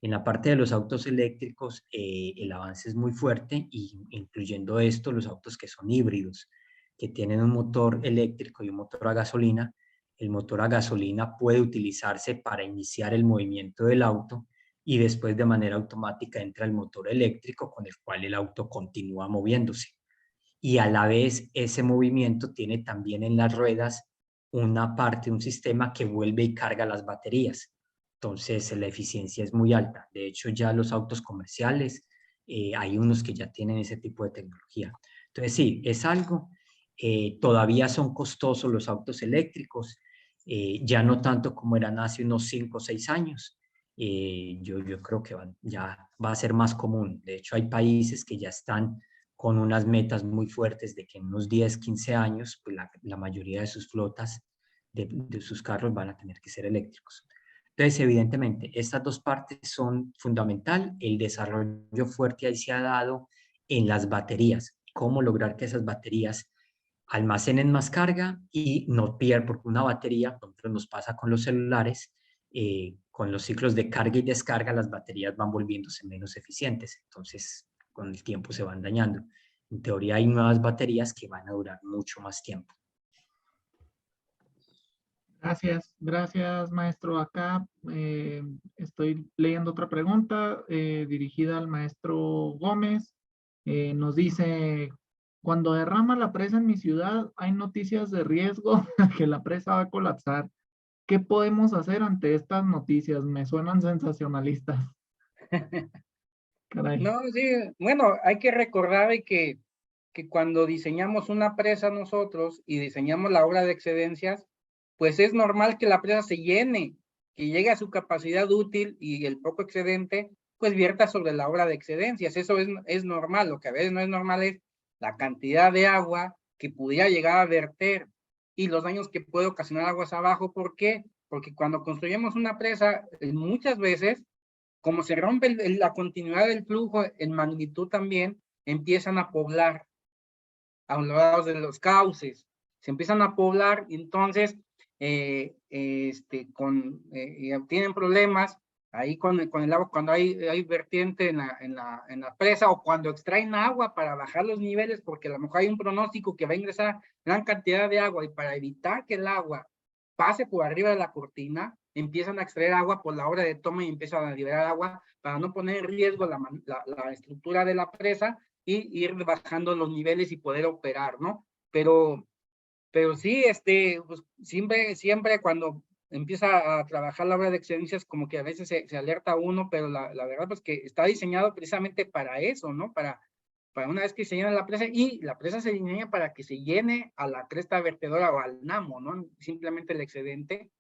S3: En la parte de los autos eléctricos, el avance es muy fuerte, y incluyendo esto, los autos que son híbridos, que tienen un motor eléctrico y un motor a gasolina. El motor a gasolina puede utilizarse para iniciar el movimiento del auto, y después de manera automática entra el motor eléctrico con el cual el auto continúa moviéndose. Y a la vez ese movimiento tiene también en las ruedas una parte, un sistema que vuelve y carga las baterías. Entonces la eficiencia es muy alta. De hecho, ya los autos comerciales, hay unos que ya tienen ese tipo de tecnología. Entonces sí, es algo. Todavía son costosos los autos eléctricos, ya no tanto como eran hace unos 5 o 6 años. Yo creo que ya va a ser más común. De hecho, hay países que ya están con unas metas muy fuertes de que en unos 10, 15 años, pues la mayoría de sus flotas, de sus carros, van a tener que ser eléctricos. Entonces, evidentemente, estas dos partes son fundamental. El desarrollo fuerte ahí se ha dado en las baterías. Cómo lograr que esas baterías almacenen más carga y no pierdan, porque una batería, por ejemplo, nos pasa con los celulares, con los ciclos de carga y descarga, las baterías van volviéndose menos eficientes. Entonces, con el tiempo se van dañando. En teoría hay nuevas baterías que van a durar mucho más tiempo.
S1: Gracias, maestro. Acá estoy leyendo otra pregunta dirigida al maestro Gómez. Nos dice, cuando derrama la presa en mi ciudad, hay noticias de riesgo que la presa va a colapsar. ¿Qué podemos hacer ante estas noticias? Me suenan sensacionalistas. Caray.
S2: No, sí, bueno, hay que recordar que cuando diseñamos una presa nosotros y diseñamos la obra de excedencias, pues es normal que la presa se llene, que llegue a su capacidad útil, y el poco excedente pues vierta sobre la obra de excedencias. Eso es normal. Lo que a veces no es normal es la cantidad de agua que pudiera llegar a verter y los daños que puede ocasionar aguas abajo. ¿Por qué? Porque cuando construimos una presa, muchas veces, como se rompe la continuidad del flujo en magnitud, también empiezan a poblar a los lados de los cauces, se empiezan a poblar, y entonces tienen problemas ahí con el agua cuando hay vertiente en la presa, o cuando extraen agua para bajar los niveles, porque a lo mejor hay un pronóstico que va a ingresar gran cantidad de agua, y para evitar que el agua pase por arriba de la cortina, empiezan a extraer agua por la hora de toma y empiezan a liberar agua para no poner en riesgo la estructura de la presa y ir bajando los niveles y poder operar, ¿no? Pero sí, pues siempre cuando empieza a trabajar la obra de excedencias, como que a veces se alerta uno, pero la verdad pues que está diseñado precisamente para eso, ¿no? Para una vez que se llena la presa, y la presa se diseña para que se llene a la cresta vertedora o al namo, ¿no? Simplemente el excedente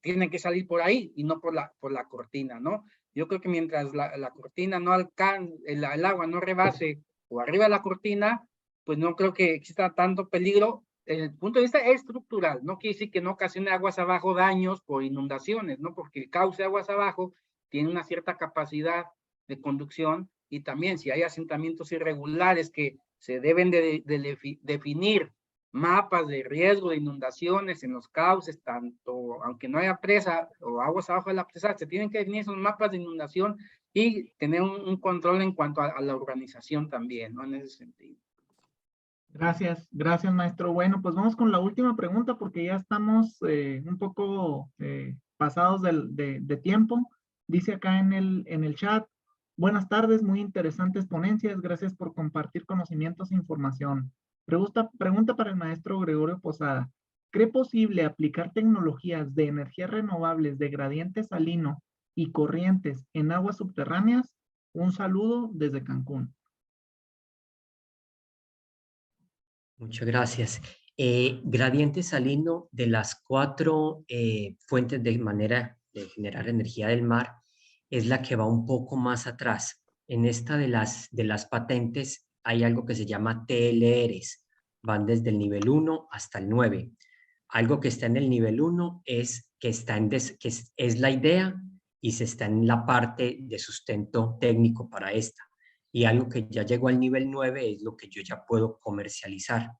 S2: tiene que salir por ahí y no por la cortina, ¿no? Yo creo que mientras la cortina no alcance, el agua no rebase o arriba de la cortina, pues no creo que exista tanto peligro. Desde el punto de vista estructural, no quiere decir que no ocasione aguas abajo daños por inundaciones, ¿no? Porque el cauce de aguas abajo tiene una cierta capacidad de conducción, y también si hay asentamientos irregulares que se deben de definir mapas de riesgo de inundaciones en los cauces, tanto aunque no haya presa o aguas abajo de la presa, se tienen que definir esos mapas de inundación y tener un control en cuanto a la urbanización también, ¿no? En ese sentido.
S1: Gracias maestro. Bueno, pues vamos con la última pregunta porque ya estamos un poco pasados de tiempo. Dice acá en el chat, buenas tardes, muy interesantes ponencias, gracias por compartir conocimientos e información. Pregunta para el maestro Gregorio Posada. ¿Cree posible aplicar tecnologías de energías renovables de gradiente salino y corrientes en aguas subterráneas? Un saludo desde Cancún.
S3: Muchas gracias. Gradiente salino, de las 4 fuentes de manera de generar energía del mar, es la que va un poco más atrás. En esta de las patentes hay algo que se llama TLRs, van desde el nivel 1 hasta el 9. Algo que está en el nivel 1 es que, es la idea y se está en la parte de sustento técnico para esta. Y algo que ya llegó al nivel 9 es lo que yo ya puedo comercializar.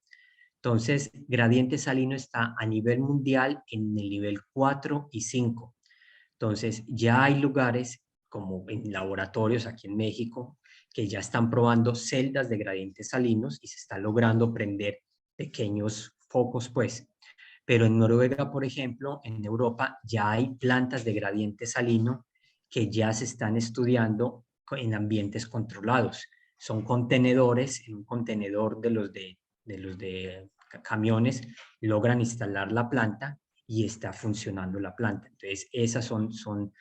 S3: Entonces, gradiente salino está a nivel mundial en el nivel 4 y 5. Entonces, ya hay lugares como en laboratorios aquí en México que ya están probando celdas de gradientes salinos y se está logrando prender pequeños focos, pues. Pero en Noruega, por ejemplo, en Europa, ya hay plantas de gradiente salino que ya se están estudiando en ambientes controlados. Son contenedores, en un contenedor de los de camiones, logran instalar la planta y está funcionando la planta. Entonces, esas son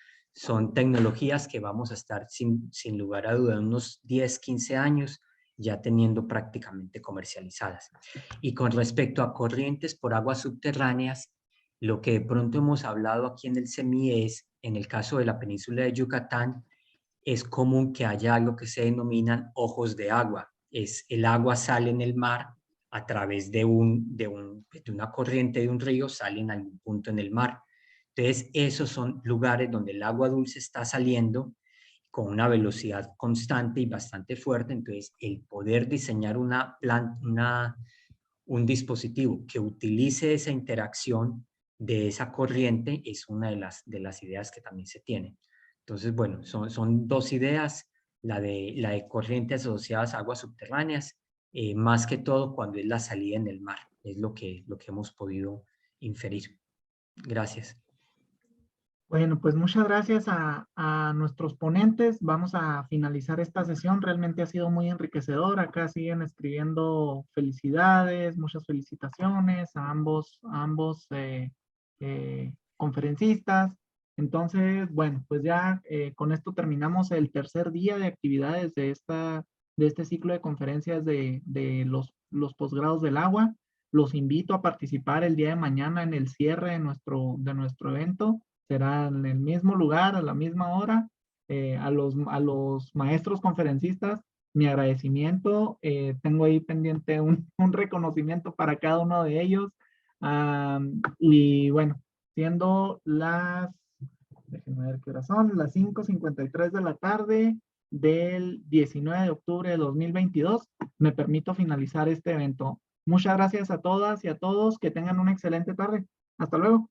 S3: tecnologías que vamos a estar sin lugar a duda unos 10, 15 años ya teniendo prácticamente comercializadas. Y con respecto a corrientes por aguas subterráneas, lo que de pronto hemos hablado aquí en el CEMI es, en el caso de la península de Yucatán, es común que haya algo que se denominan ojos de agua. El agua sale en el mar a través de una corriente de un río, sale en algún punto en el mar. Entonces, esos son lugares donde el agua dulce está saliendo con una velocidad constante y bastante fuerte. Entonces, el poder diseñar un dispositivo que utilice esa interacción de esa corriente es una de las ideas que también se tiene. Entonces, bueno, son dos ideas, la de corrientes asociadas a aguas subterráneas, más que todo cuando es la salida en el mar, es lo que hemos podido inferir. Gracias.
S1: Bueno, pues muchas gracias a nuestros ponentes. Vamos a finalizar esta sesión. Realmente ha sido muy enriquecedor. Acá siguen escribiendo felicidades, muchas felicitaciones a ambos conferencistas. Entonces, bueno, pues ya con esto terminamos el tercer día de actividades de este ciclo de conferencias de los posgrados del agua. Los invito a participar el día de mañana en el cierre de nuestro evento. Será en el mismo lugar, a la misma hora. A los maestros conferencistas, mi agradecimiento. Tengo ahí pendiente un reconocimiento para cada uno de ellos. Y bueno, siendo déjenme ver qué hora son, las 5:53 de la tarde del 19 de octubre de 2022, me permito finalizar este evento. Muchas gracias a todas y a todos. Que tengan una excelente tarde. Hasta luego.